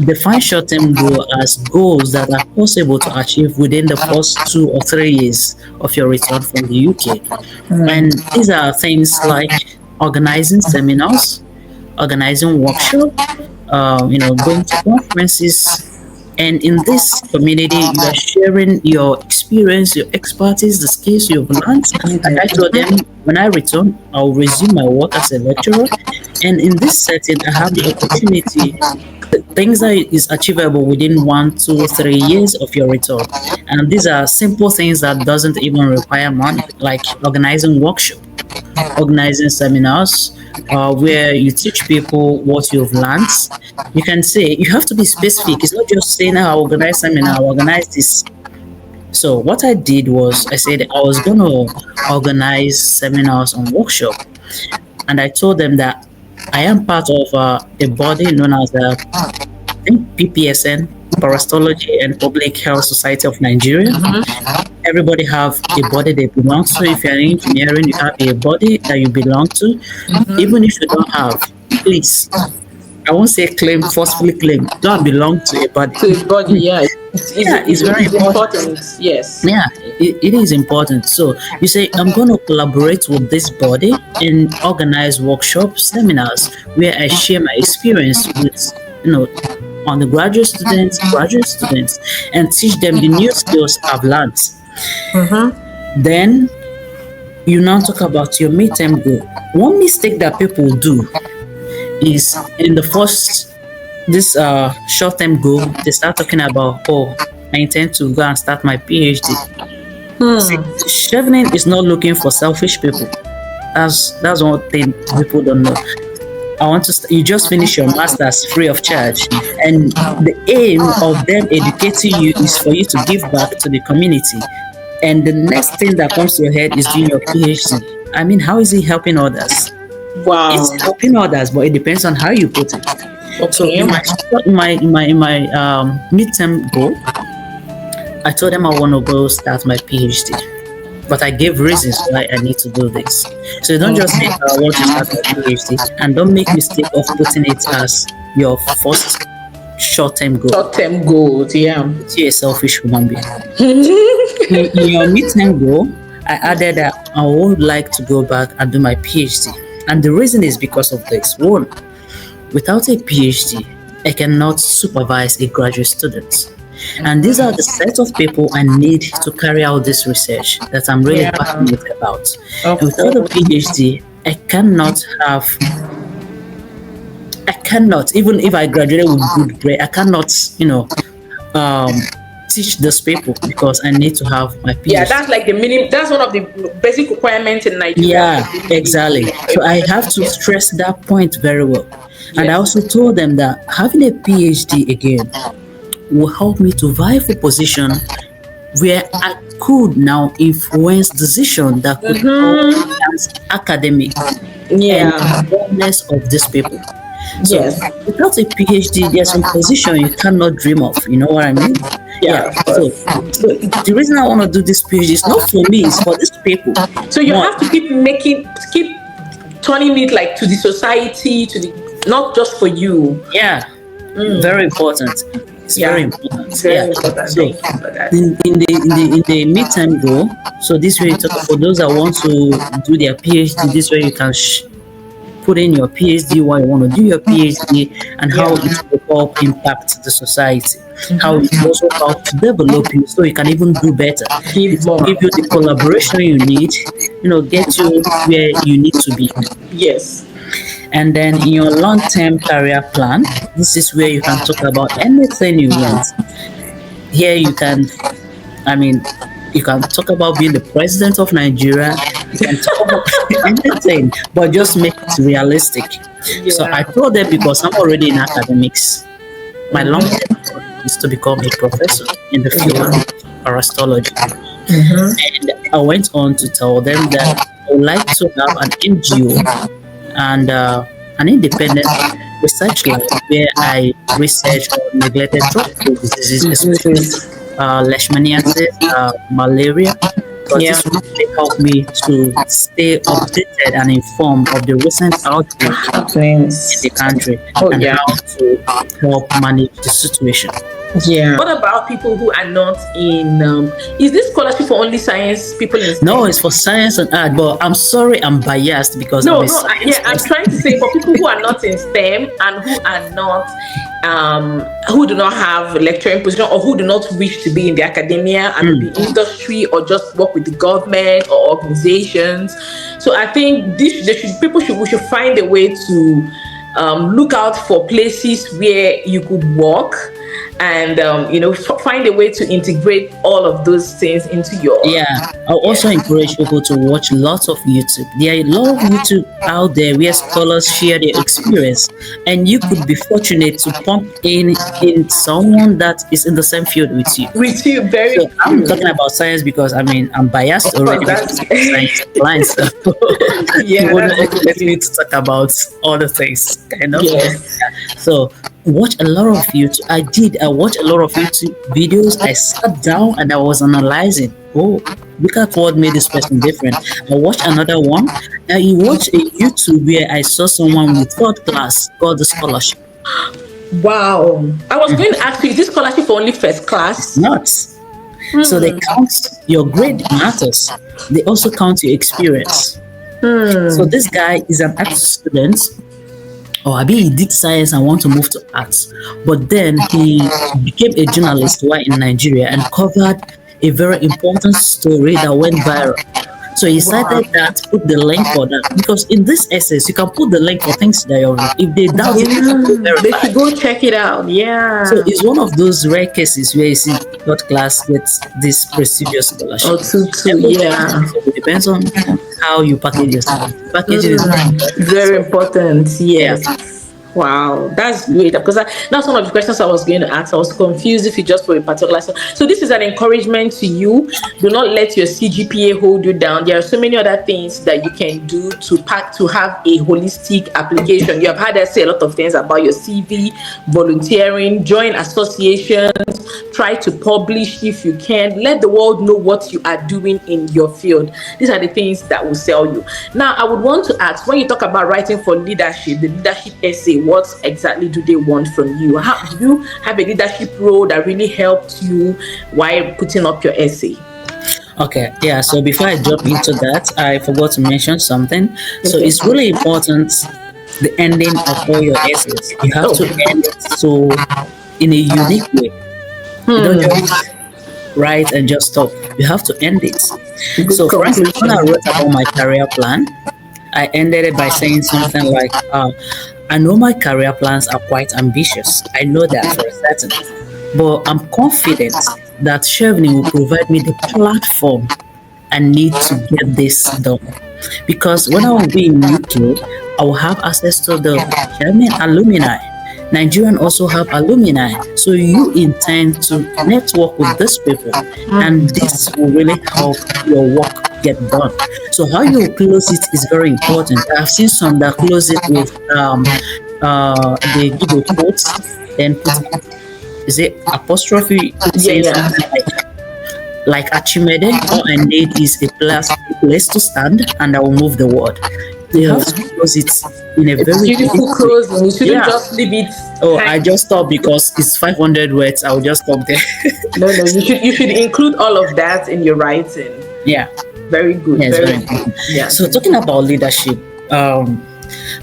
Speaker 2: define short-term goal as goals that are possible to achieve within the first 2 or 3 years of your return from the UK. And these are things like organizing seminars, organizing workshops, going to conferences. And in this community, you are sharing your experience, your expertise, the skills you've learned. Like I told them, when I return, I'll resume my work as a lecturer. And in this setting, I have the opportunity things that is achievable within 1, 2, 3 years of your return. And these are simple things that doesn't even require money, like organizing workshop, organizing seminars, where you teach people what you've learned. You can say you have to be specific. It's not just saying I organize seminar, I organize this. So what I did was I said I was gonna organize seminars and workshop, and I told them that I am part of a body known as I think PPSN, Parastology and Public Health Society of Nigeria. Everybody have a body they belong to. If you're in engineering, you have a body that you belong to. Even if you don't have, please, I won't say claim, forcefully claim, don't belong to a body.
Speaker 1: To his body, yeah.
Speaker 2: Yeah, it's very
Speaker 1: It's
Speaker 2: important.
Speaker 1: important. Yes.
Speaker 2: Yeah, it is important. So you say, I'm going to collaborate with this body and organize workshops, seminars where I share my experience with, undergraduate students, graduate students, and teach them the new skills I've learned. Then you now talk about your midterm goal. One mistake that people do is in the first this short-term goal, they start talking about, oh, I intend to go and start my PhD. See, Chevening is not looking for selfish people. That's one thing people don't know. I want to. You just finish your masters free of charge, and the aim of them educating you is for you to give back to the community. And the next thing that comes to your head is doing your PhD. I mean, how is it helping others?
Speaker 1: Wow.
Speaker 2: It's helping others, but it depends on how you put it. So
Speaker 1: Okay.
Speaker 2: in my midterm goal, I told them I want to go start my PhD, but I gave reasons why I need to do this. So you don't just say I want to start my PhD, and don't make mistake of putting it as your first short-term goal.
Speaker 1: Short-term goals, yeah.
Speaker 2: You're a selfish human being. In your midterm goal, I added that I would like to go back and do my PhD, and the reason is because of this. One, without a PhD, I cannot supervise a graduate student. And these are the set of people I need to carry out this research that I'm really passionate about. And without a PhD, I cannot, even if I graduated with good grade, I cannot, teach those people because I need to have my PhD.
Speaker 1: Yeah, that's like the minimum. That's one of the basic requirements in Nigeria.
Speaker 2: Yeah, exactly. So I have to stress that point very well. And I also told them that having a PhD again will help me to vie for position where I could now influence decision that could help as academic and awareness of these people. So without a PhD, there's some position you cannot dream of. You know what I mean? So the reason I want to do this PhD is not for me, it's for these people.
Speaker 1: So you have to keep turning it like to the society, not just for you.
Speaker 2: Yeah, very important. It's very important.
Speaker 1: Very important.
Speaker 2: So in the midterm goal, so this way for those that want to do their PhD, this way you can put in your PhD, why you want to do your PhD, and how it will help impact the society. How it also help to develop you so you can even do better. It will give you the collaboration you need, get you where you need to be.
Speaker 1: Yes.
Speaker 2: And then in your long-term career plan, this is where you can talk about anything you want. Here you can talk about being the president of Nigeria. You can talk about anything, but just make it realistic. So I told them because I'm already in academics, my long-term goal is to become a professor in the field of parastology. And I went on to tell them that I would like to have an NGO and an independent research lab where I research on neglected tropical diseases, especially leishmaniasis, malaria. Because this will really help me to stay updated and informed of the recent outbreak in the country and how to help manage the situation.
Speaker 1: Yeah. What about people who are not in? Is this scholarship for only science people in STEM?
Speaker 2: No, it's for science and art. But I'm sorry, I'm biased because
Speaker 1: I'm trying to say for people who are not in STEM and who are not, who do not have a lecturing position or who do not wish to be in the academia and the industry or just work with the government or organizations. So I think we should find a way to look out for places where you could work and find a way to integrate all of those things into your.
Speaker 2: Yeah, I'll also
Speaker 1: Yes.
Speaker 2: encourage people to watch lots of YouTube. There are a lot of YouTube out there where scholars share their experience, and you could be fortunate to pump in someone that is in the same field with you.
Speaker 1: With you, very
Speaker 2: So I'm
Speaker 1: true.
Speaker 2: talking about science because I mean I'm
Speaker 1: Of
Speaker 2: biased
Speaker 1: course,
Speaker 2: already because
Speaker 1: that's
Speaker 2: I'm a science blind. So you
Speaker 1: yeah,
Speaker 2: wouldn't
Speaker 1: that's what
Speaker 2: expect
Speaker 1: it
Speaker 2: me
Speaker 1: is.
Speaker 2: to talk about other things, kind of.
Speaker 1: Yes.
Speaker 2: So watch a lot of YouTube. I did. I watched a lot of YouTube videos. I sat down and I was analyzing. Oh, look at what made this person different. I watched another one. I watched a YouTube where I saw someone with third class got the scholarship.
Speaker 1: Wow. I was going to ask you, is this scholarship for only first
Speaker 2: It's
Speaker 1: class?
Speaker 2: nuts. So they count your grade matters. They also count your experience. So this guy is an art student, or I mean he did science and want to move to arts, but then he became a journalist while in Nigeria and covered a very important story that went viral. So he
Speaker 1: Wow.
Speaker 2: cited that, put the link for that, because in this essays you can put the link for things that you're, if they doubt it, they can go
Speaker 1: Yeah. They
Speaker 2: verify.
Speaker 1: should go check it out.
Speaker 2: So
Speaker 1: Yeah.
Speaker 2: it's one of those rare cases where you see third class gets this prestigious scholarship.
Speaker 1: Oh, two.
Speaker 2: Everything
Speaker 1: Yeah.
Speaker 2: depends on how you package yourself. Packaging is very important.
Speaker 1: Very
Speaker 2: So
Speaker 1: important.
Speaker 2: yeah.
Speaker 1: Yes. Wow, that's great because that's one of the questions I was going to ask. I was confused if you just for a particular. So this is an encouragement to you. Do not let your CGPA hold you down. There are so many other things that you can do to have a holistic application. You have had us say a lot of things about your CV, volunteering, join associations, try to publish if you can. Let the world know what you are doing in your field. These are the things that will sell you. Now, I would want to ask, when you talk about writing for leadership, the leadership essay, what exactly do they want from you? How do you have a leadership role that really helped you while putting up your essay?
Speaker 2: Okay, yeah. So before I jump into that, I forgot to mention something. So
Speaker 1: Okay.
Speaker 2: it's really important the ending of all your essays. You have to
Speaker 1: Oh,
Speaker 2: end it so in a unique way. You don't just write and just stop. You have to end it.
Speaker 1: good
Speaker 2: So, for instance, when I
Speaker 1: conclusion.
Speaker 2: wrote about my career plan, I ended it by saying something like, I know my career plans are quite ambitious. I know that for a certain. But I'm confident that Chevening will provide me the platform I need to get this done. Because when I will be in UK, I will have access to the German alumni. Nigerian also have alumni. So you intend to network with these people, and this will really help your work get done. So how you close it is very important. I've seen some that close it with they give a quote, then put, is it apostrophe,
Speaker 1: Yeah,
Speaker 2: saying
Speaker 1: yeah.
Speaker 2: something like Achimede, all I need is a place to stand and I will move the world. You have
Speaker 1: Yeah.
Speaker 2: to close it in a
Speaker 1: It's
Speaker 2: very
Speaker 1: beautiful
Speaker 2: unique way.
Speaker 1: closing. You shouldn't
Speaker 2: Yeah.
Speaker 1: just leave it
Speaker 2: Oh, I
Speaker 1: hanging.
Speaker 2: just stopped because it's 500 words. I'll just stop there.
Speaker 1: No, no, you should include all of that in your writing.
Speaker 2: Yeah.
Speaker 1: Very good.
Speaker 2: Yeah, it's
Speaker 1: Very
Speaker 2: very
Speaker 1: good.
Speaker 2: important.
Speaker 1: Yeah.
Speaker 2: So talking about leadership,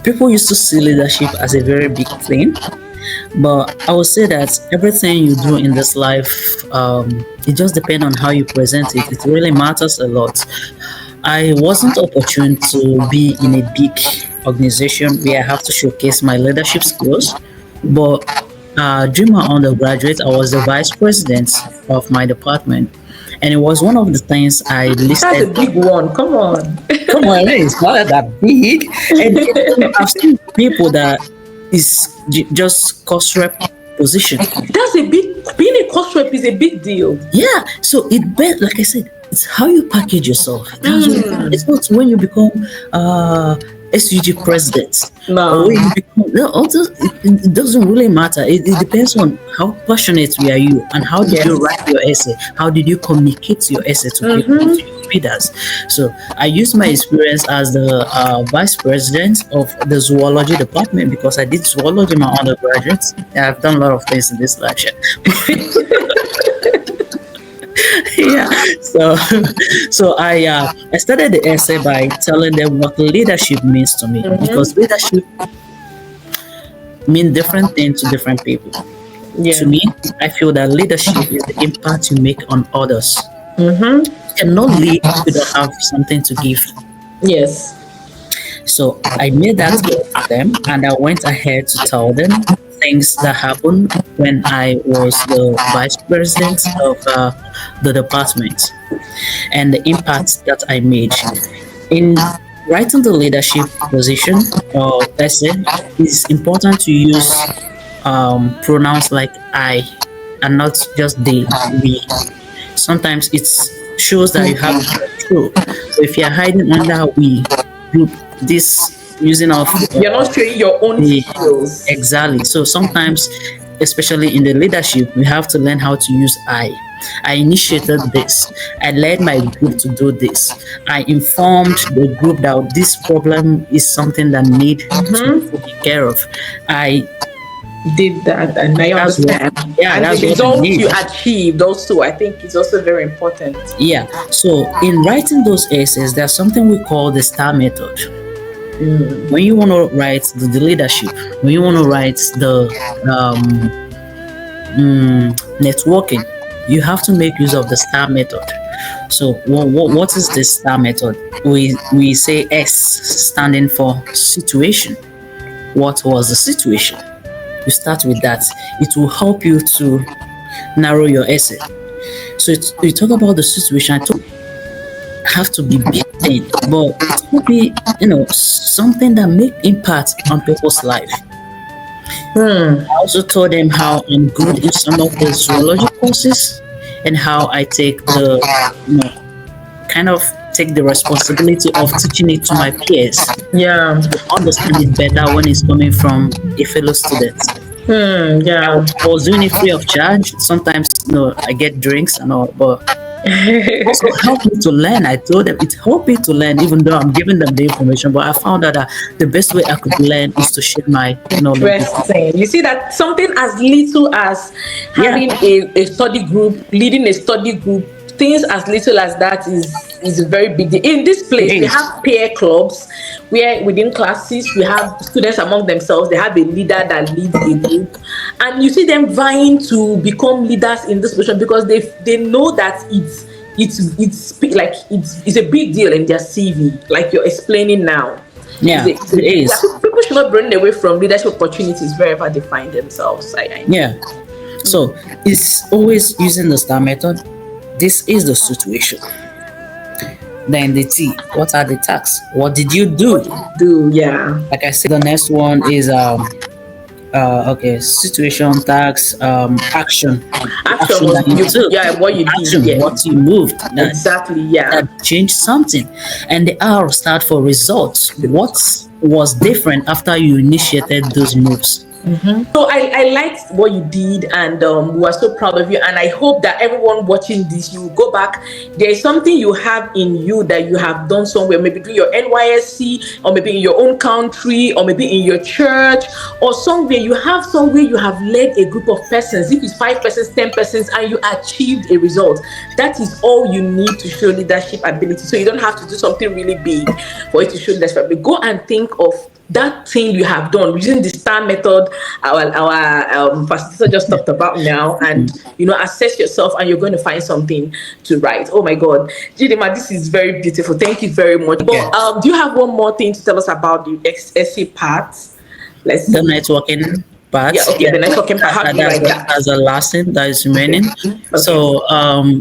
Speaker 2: people used to see leadership as a very big thing, but I would say that everything you do in this life, it just depends on how you present it. It really matters a lot. I wasn't opportune to be in a big organization where I have to showcase my leadership skills, but during my undergraduate, I was the vice president of my department, and it was one of the things I
Speaker 1: That's a
Speaker 2: listed.
Speaker 1: big one. Come on.
Speaker 2: Come on, man, it's not that big. And I've seen people that is just cost rep position.
Speaker 1: That's a big. Being a cost rep is a big deal.
Speaker 2: Yeah, so like I said, it's how you package yourself. That's what, it's not when you become SUG president or
Speaker 1: No.
Speaker 2: when you become. No, it doesn't really matter. It depends on how passionate are you and how did you
Speaker 1: Yes.
Speaker 2: write your essay. How did you communicate your essay to people, to your readers? So I used my experience as the vice president of the zoology department because I did zoology in my undergraduate. I've done a lot of things in this life. Yeah. So, I started the essay by telling them what leadership means to me because leadership means different things to different people. To
Speaker 1: Yeah.
Speaker 2: me, I feel that leadership is the impact you make on others. You cannot lead if you don't have something to give.
Speaker 1: Yes.
Speaker 2: So I made that clear to them and I went ahead to tell them things that happened when I was the vice president of the department and the impact that I made. In writing the leadership position or essay, it's important to use pronouns like I and not just they, we. Sometimes it shows that you have control. So if you're hiding under we, you, this using of
Speaker 1: You're not showing your own
Speaker 2: the
Speaker 1: skills.
Speaker 2: exactly. So sometimes, especially in the leadership, we have to learn how to use I. I initiated this. I led my group to do this. I informed the group that this problem is something that need to be taken care of. I
Speaker 1: Did that, and I
Speaker 2: that's what
Speaker 1: understand.
Speaker 2: yeah,
Speaker 1: And the
Speaker 2: that's what I
Speaker 1: results
Speaker 2: did.
Speaker 1: you achieved also, I think, is also very important.
Speaker 2: Yeah. So in writing those essays, there's something we call the STAR method. When you want to write the leadership, when you want to write the networking, you have to make use of the STAR method. So what is the STAR method? We say S standing for situation. What was the situation? You start with that. It will help you to narrow your essay. So you talk about the situation. I have to be big thing, but it could be something that make impact on people's life. I also told them how I'm good in some of the zoology courses and how I take the kind of take the responsibility of teaching it to my peers
Speaker 1: Yeah.
Speaker 2: to understand it better when it's coming from a fellow student.
Speaker 1: Yeah.
Speaker 2: I was doing it free of charge. Sometimes, I get drinks and all, but also helped me to learn. I told them it helped me to learn, even though I'm giving them the information. But I found out that the best way I could learn is to share my knowledge with them.
Speaker 1: Interesting. You see that something as little as
Speaker 2: Yeah,
Speaker 1: having a study group, leading a study group, things as little as that is a very big deal. In this
Speaker 2: it
Speaker 1: place, we
Speaker 2: is.
Speaker 1: have peer clubs where within classes we have students among themselves. They have a leader that leads a group, and you see them vying to become leaders in this position because they know that it's a big deal in their CV, like you're explaining now.
Speaker 2: Yeah, it
Speaker 1: Yeah,
Speaker 2: is.
Speaker 1: people should not run away from leadership opportunities wherever they find themselves. I
Speaker 2: Yeah. So it's always using the STAR method. This is the situation. Then the T. What are the tasks? What did you do?
Speaker 1: do, yeah.
Speaker 2: Like I said, the next one is okay, situation, task, action. The
Speaker 1: Action
Speaker 2: action
Speaker 1: was
Speaker 2: that you
Speaker 1: you,
Speaker 2: took.
Speaker 1: yeah, what you did,
Speaker 2: Action,
Speaker 1: yeah.
Speaker 2: what you moved.
Speaker 1: Exactly, yeah.
Speaker 2: That changed something. And the R stand for results. What was different after you initiated those moves?
Speaker 1: So I liked what you did, and we are so proud of you. And I hope that everyone watching this, you will go back. There is something you have in you that you have done somewhere, maybe do your NYSC, or maybe in your own country, or maybe in your church, or somewhere you have led a group of persons. If it's 5 persons, 10 persons, and you achieved a result, that is all you need to show leadership ability. So you don't have to do something really big for it to show leadership ability. Go and think of that thing you have done using the STAR method our facilitator just talked about now, and assess yourself, and you're going to find something to write. Oh my God, Jidima, this is very beautiful. Thank you very much.
Speaker 2: Okay.
Speaker 1: But do you have one more thing to tell us about the essay part? Let's
Speaker 2: The
Speaker 1: see.
Speaker 2: networking part.
Speaker 1: Yeah, okay, the networking part. How do you
Speaker 2: That's,
Speaker 1: write that?
Speaker 2: that's the last thing that is remaining. So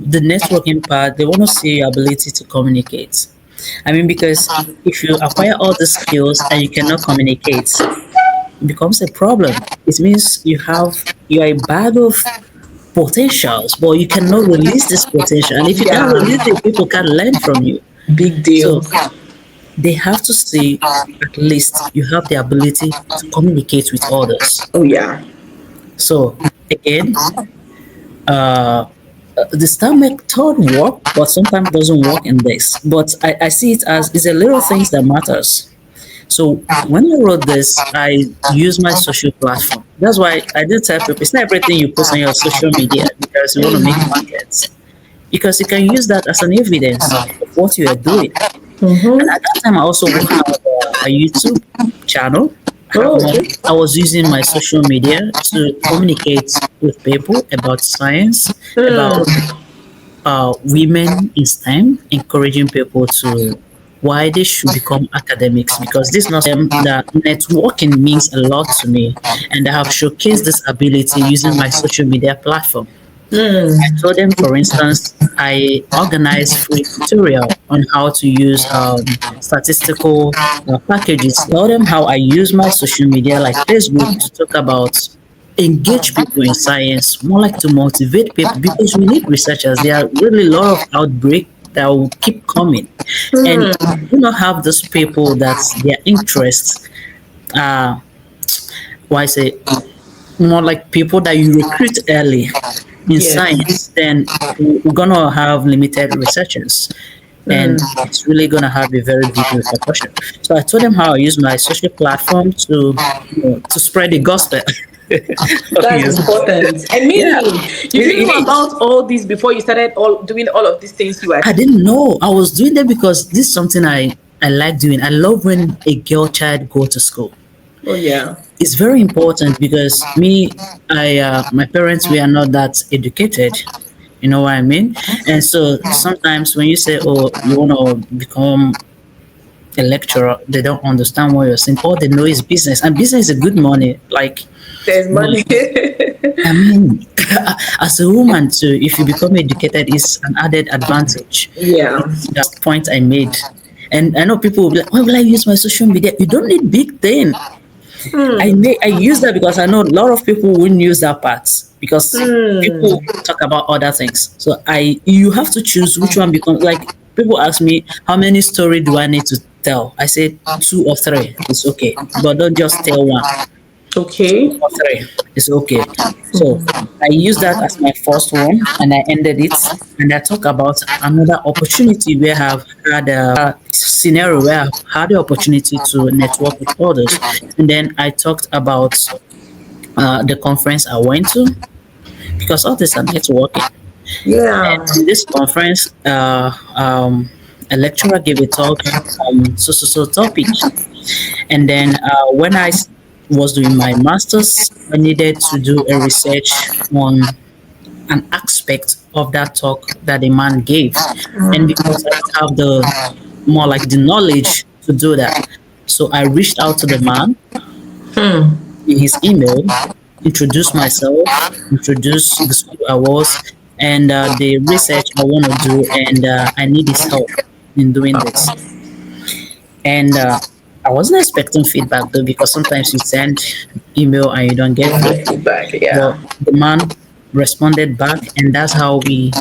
Speaker 2: the networking part, they want to see your ability to communicate. I mean, because if you acquire all the skills and you cannot communicate, it becomes a problem. It means you're a bag of potentials, but you cannot release this potential. And if you can't
Speaker 1: Yeah,
Speaker 2: release it, people can learn from you.
Speaker 1: big
Speaker 2: So
Speaker 1: deal.
Speaker 2: they have to see at least you have the ability to communicate with others.
Speaker 1: Oh yeah.
Speaker 2: So again, uh, the STAR method work, but sometimes doesn't work in this. But I see it as it's a little things that matters. So when I wrote this, I used my social platform. That's why I did tell people it's not everything you post on your social media because you want to make markets. Because you can use that as an evidence of what you are doing. And at that time, I also have a YouTube channel.
Speaker 1: Oh, okay.
Speaker 2: I was using my social media to communicate with people about science, about women in STEM, encouraging people to why they should become academics, because this is not that networking means a lot to me, and I have showcased this ability using my social media platform. I told them, for instance, I organize free tutorial on how to use statistical packages. Tell them how I use my social media like Facebook to talk about engage people in science, more like to motivate people, because we need researchers. There are really a lot of outbreak that will keep coming, and we do not have those people that their interests are, why say, more like people that you recruit early in
Speaker 1: Yes.
Speaker 2: science, then we're gonna have limited researchers, and it's really gonna have a very big repercussion. So I told them how I use my social platform to, to spread the gospel.
Speaker 1: That's
Speaker 2: Obviously.
Speaker 1: important. I
Speaker 2: Yeah,
Speaker 1: mean, you didn't
Speaker 2: it
Speaker 1: know
Speaker 2: is.
Speaker 1: about all this before you started all doing all of these things you are.
Speaker 2: I didn't know I was doing that because this is something I like doing. I love when a girl child go to school.
Speaker 1: Oh yeah.
Speaker 2: It's very important because me, I my parents we are not that educated. You know what I mean? And so sometimes when you say, "Oh, you want to become a lecturer," they don't understand what you're saying. All they know is business, and business is a good money. Like,
Speaker 1: There's
Speaker 2: but
Speaker 1: money.
Speaker 2: I mean, as a woman too, if you become educated, it's an added advantage.
Speaker 1: Yeah.
Speaker 2: That's the point I made. And I know people will be like, "Why will I use my social media?" You don't need big thing. I use that because I know a lot of people wouldn't use that part because people talk about other things. So you have to choose which one becomes like, people ask me how many story do I need to tell. I say two or three. It's okay, but don't just tell one. Two
Speaker 1: Okay.
Speaker 2: or three. It's okay. So I use that as my first one, and I ended it. And I talk about another opportunity where I've had a scenario where I've had the opportunity to network with others. And then I talked about the conference I went to, because all this are networking.
Speaker 1: Yeah.
Speaker 2: In this conference, a lecturer gave a talk on so topic. And then when was doing my master's, I needed to do a research on an aspect of that talk that the man gave. And because I don't have the more like the knowledge to do that, so I reached out to the man in his email, introduced myself, introduced the school I was, and the research I want to do, and I need his help in doing this. And I wasn't expecting feedback though, because sometimes you send email and you don't get feedback.
Speaker 1: Feedback.
Speaker 2: But
Speaker 1: Yeah.
Speaker 2: the man responded back, and that's how we,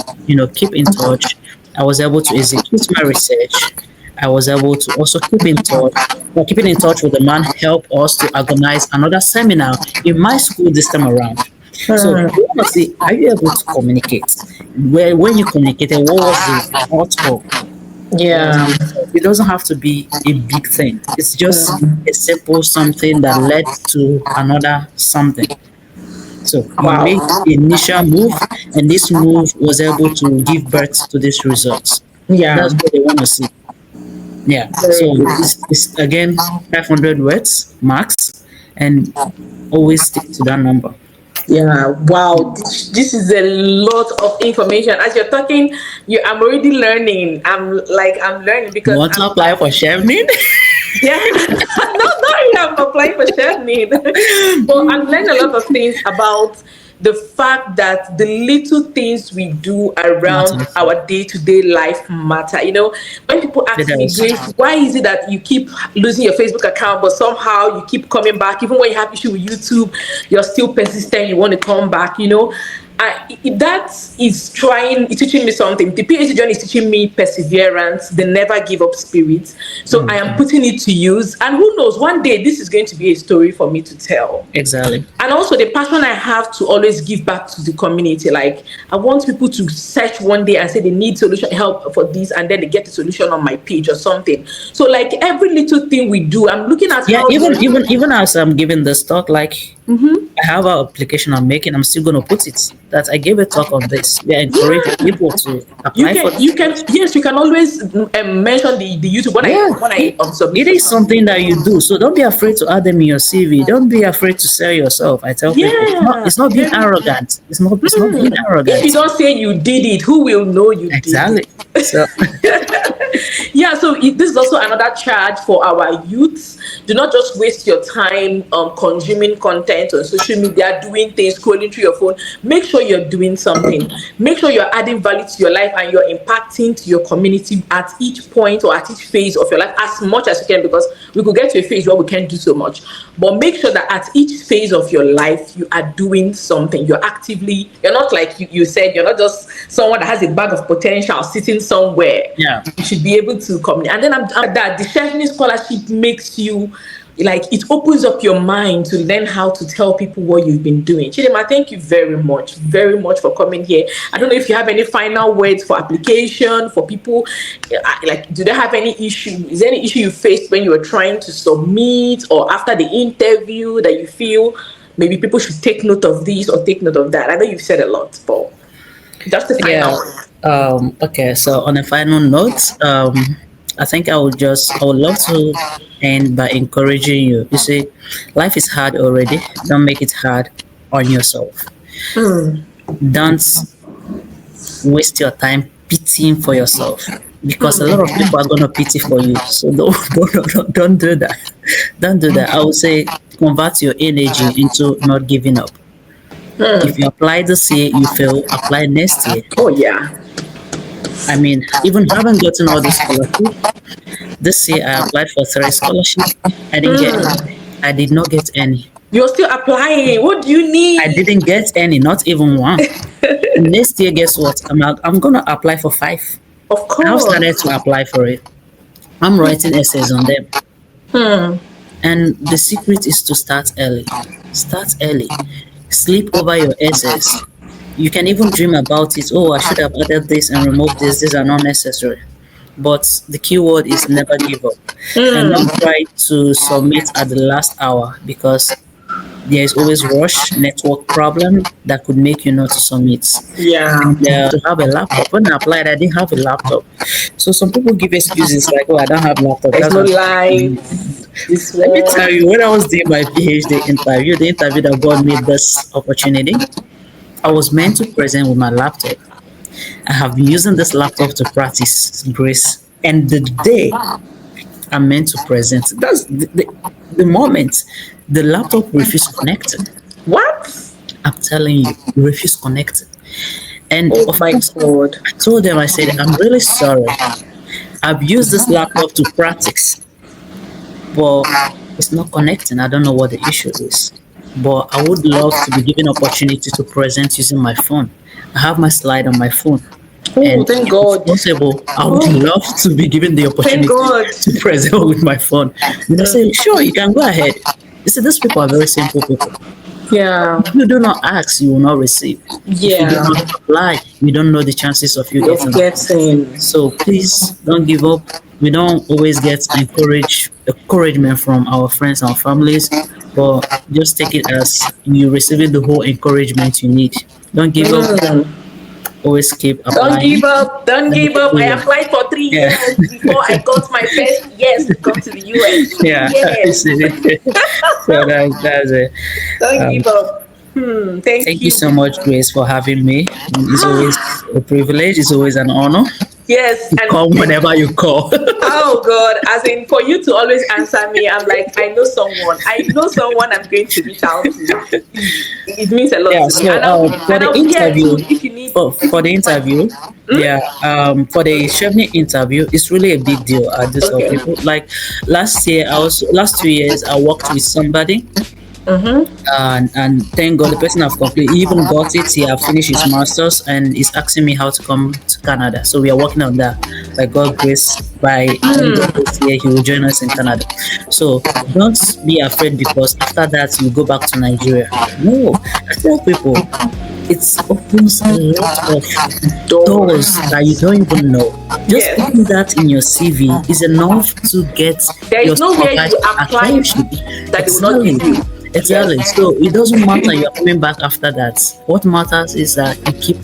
Speaker 2: keep in touch. I was able to execute my research. I was able to also keep in touch. Well, keeping in touch with the man helped us to organize another seminar in my school this time around. So I want to see, are you able to communicate? Where when you communicated, what was the outcome? What was
Speaker 1: Yeah.
Speaker 2: the result? It doesn't have to be a big thing. It's just a simple something that led to another something. So we
Speaker 1: Wow.
Speaker 2: made the initial move, and this move was able to give birth to these results. That's
Speaker 1: Yeah.
Speaker 2: what they want to see. Yeah.
Speaker 1: Very
Speaker 2: So
Speaker 1: good.
Speaker 2: it's again 500 words max, and always stick to that number.
Speaker 1: Yeah, wow. This is a lot of information. As you're talking, I'm already learning. I'm learning
Speaker 2: You
Speaker 1: because
Speaker 2: want to apply for Chevening?
Speaker 1: yeah, not really I'm applying for Chevening, but I'm learning a lot of things about the fact that the little things we do around
Speaker 2: Matters.
Speaker 1: our day-to-day life matter. When people
Speaker 2: It
Speaker 1: ask me,
Speaker 2: does.
Speaker 1: Grace, why is it that you keep losing your Facebook account, but somehow you keep coming back, even when you have issue with YouTube, you're still persistent, you want to come back, that is teaching me something. The PhD journey is teaching me perseverance, the never give up spirit. So I am putting it to use, and who knows, one day this is going to be a story for me to tell.
Speaker 2: Exactly.
Speaker 1: And also the passion I have to always give back to the community. Like, I want people to search one day and say they need solution help for this, and then they get the solution on my page or something. So like every little thing we do, I'm looking at
Speaker 2: Yeah,
Speaker 1: how
Speaker 2: even as I'm giving this talk, like I have an application I'm making, I'm still gonna put it that I gave a talk on this. We are encouraging
Speaker 1: yeah.
Speaker 2: people to
Speaker 1: You
Speaker 2: apply for
Speaker 1: can,
Speaker 2: this
Speaker 1: you can,
Speaker 2: course.
Speaker 1: yes, you can always mention the YouTube when I
Speaker 2: Yeah,
Speaker 1: when I submit
Speaker 2: it
Speaker 1: for
Speaker 2: is
Speaker 1: something.
Speaker 2: something that you do. So don't be afraid to add them in your CV. Don't be afraid to sell yourself. I tell people,
Speaker 1: Yeah,
Speaker 2: it's not being
Speaker 1: very good.
Speaker 2: arrogant. It's not being
Speaker 1: If you
Speaker 2: arrogant.
Speaker 1: don't say you did it, who will know you did
Speaker 2: Exactly.
Speaker 1: it?
Speaker 2: So
Speaker 1: Yeah, so this is also another charge for our youths. Do not just waste your time consuming content on social media, doing things, scrolling through your phone. Make sure you're doing something. Make sure you're adding value to your life and you're impacting to your community at each point or at each phase of your life as much as you can, because we could get to a phase where we can't do so much. But make sure that at each phase of your life, you are doing something. You're not like you said, you're not just someone that has a bag of potential sitting somewhere.
Speaker 2: Yeah.
Speaker 1: You should be able to communicate. And then I'm that the Chevening Scholarship makes you, like, it opens up your mind to learn how to tell people what you've been doing. Chidema, thank you very much for coming here. I don't know if you have any final words for application for people. Like, do they have any issue? Is there any issue you faced when you were trying to submit or after the interview that you feel maybe people should take note of this or take note of that? I know you've said a lot, but just the final
Speaker 2: Yeah.
Speaker 1: word.
Speaker 2: Okay. So on a final note, I think I would love to end by encouraging you. You see, life is hard already. Don't make it hard on yourself. Don't waste your time pitying for yourself, because a lot of people are gonna pity for you. So don't do that. Don't do that. I would say convert your energy into not giving up. If you apply this year, you fail, apply next year.
Speaker 1: Oh yeah.
Speaker 2: I mean, even haven't gotten all the scholarship. This year I applied for 3 scholarship. I didn't get any. I did not get any.
Speaker 1: You're still applying. What do you
Speaker 2: I
Speaker 1: need?
Speaker 2: didn't get any, not even one. Next year, guess what? I'm gonna apply for 5.
Speaker 1: Of
Speaker 2: I've started
Speaker 1: course.
Speaker 2: to apply for it. I'm writing essays on them. And the secret is to start early. Start early. Sleep over your essays. You can even dream about it. Oh, I should have added this and removed this. These are not necessary. But the keyword is never give up. And don't try to submit at the last hour, because there is always rush, network problem that could make you not to submit.
Speaker 1: Yeah.
Speaker 2: And to have a laptop. When I applied, I didn't have a laptop. So some people give excuses like, "Oh, I don't have a laptop."
Speaker 1: There's
Speaker 2: That's
Speaker 1: no
Speaker 2: what.
Speaker 1: light. This
Speaker 2: Let me tell
Speaker 1: one.
Speaker 2: you, when I was doing my PhD interview, the interview that got me this opportunity, I was meant to present with my laptop. I have been using this laptop to practice Grace. And the day I'm meant to present, that's the moment the laptop refused connecting.
Speaker 1: What?
Speaker 2: I'm telling you, it refused connecting. And
Speaker 1: Oh
Speaker 2: of
Speaker 1: my
Speaker 2: course,
Speaker 1: god.
Speaker 2: I told them, I said, I'm really sorry. I've used this laptop to practice, but it's not connecting. I don't know what the issue is. But I would love to be given opportunity to present using my phone. I have my slide on my phone.
Speaker 1: Oh,
Speaker 2: And
Speaker 1: thank
Speaker 2: if it's
Speaker 1: God.
Speaker 2: possible, I would
Speaker 1: Oh,
Speaker 2: love to be given the
Speaker 1: thank
Speaker 2: opportunity
Speaker 1: God.
Speaker 2: to present with my phone. And I say, sure, you can go ahead. You see, these people are very simple people.
Speaker 1: Yeah.
Speaker 2: If you do not ask, you will not receive. If you do
Speaker 1: Yeah.
Speaker 2: not apply, you don't know the chances of you
Speaker 1: Of
Speaker 2: getting.
Speaker 1: getting.
Speaker 2: So please don't give up. We don't always get encouragement from our friends and families, but just take it as you receiving the whole encouragement you need. Don't give up. Always keep
Speaker 1: Don't give
Speaker 2: applying.
Speaker 1: up. Don't
Speaker 2: And
Speaker 1: give up. I
Speaker 2: yeah,
Speaker 1: applied for three
Speaker 2: yeah,
Speaker 1: years before I got my first yes to come to the US.
Speaker 2: yeah.
Speaker 1: 3 years.
Speaker 2: So that's it.
Speaker 1: Don't
Speaker 2: Um,
Speaker 1: give up. Thank
Speaker 2: Thank you
Speaker 1: you.
Speaker 2: so much, Grace, for having me. It's always a privilege. It's always an honor
Speaker 1: Yes,
Speaker 2: to
Speaker 1: and
Speaker 2: come whenever you call.
Speaker 1: oh God, as in for you to always answer me, I'm like, I know someone. I know someone I'm going to reach out to. It means a lot
Speaker 2: Yeah,
Speaker 1: to me.
Speaker 2: so for
Speaker 1: And
Speaker 2: the
Speaker 1: I'll be here
Speaker 2: interview,
Speaker 1: too if you need
Speaker 2: for the interview, yeah, for the Chevening interview, it's really a big deal. I just tell
Speaker 1: okay.
Speaker 2: people, like last 2 years, I worked with somebody, and thank God the person have completed, he even got it. He have finished his masters and is asking me how to come to Canada. So we are working on that. By God grace, by end of this year, he will join us in Canada. So don't be afraid, because after that you go back to Nigeria. No, I tell people it opens a lot of doors
Speaker 1: Doors.
Speaker 2: that you don't even know. Just
Speaker 1: Yes.
Speaker 2: putting that in your CV is enough to get
Speaker 1: There
Speaker 2: your
Speaker 1: is nowhere you apply
Speaker 2: scholarship.
Speaker 1: that they will not
Speaker 2: Exactly.
Speaker 1: give you.
Speaker 2: Exactly.
Speaker 1: Yes.
Speaker 2: So it doesn't matter you're coming back after that. What matters is that you keep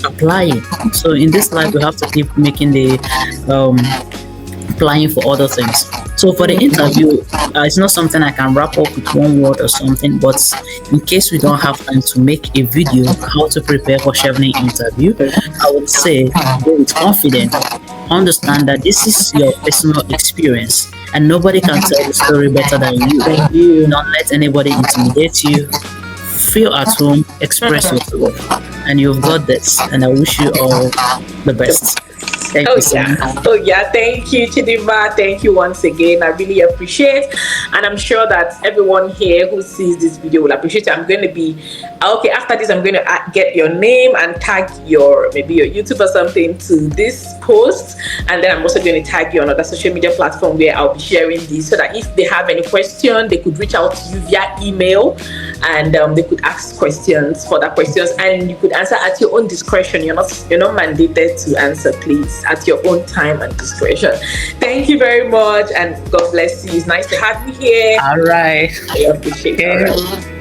Speaker 2: applying. So in this life, we have to keep making the um, applying for other things. So for the interview, it's not something I can wrap up with one word or something. But in case we don't have time to make a video how to prepare for Chevening interview, I would say go with confidence. understand that this is your personal experience and nobody can tell the story better than you.
Speaker 1: Thank you.
Speaker 2: Don't let anybody intimidate you. Feel at home, express yourself, and you've got this. And I wish you all the best. Thank
Speaker 1: Oh
Speaker 2: you so
Speaker 1: yeah,
Speaker 2: much.
Speaker 1: oh yeah. Thank you, Chidima. Thank you once again. I really appreciate, and I'm sure that everyone here who sees this video will appreciate it. I'm going to be okay after this. I'm going to get your name and tag your maybe your YouTube or something to this post, and then I'm also going to tag you on other social media platform where I'll be sharing this, so that if they have any question, they could reach out to you via email, and they could ask questions, further questions, and you could answer at your own discretion. You're not mandated to answer, please, at your own time and discretion. Thank you very much, and God bless you. It's nice to have you here.
Speaker 2: All right.
Speaker 1: I appreciate it.
Speaker 2: Okay.
Speaker 1: All right.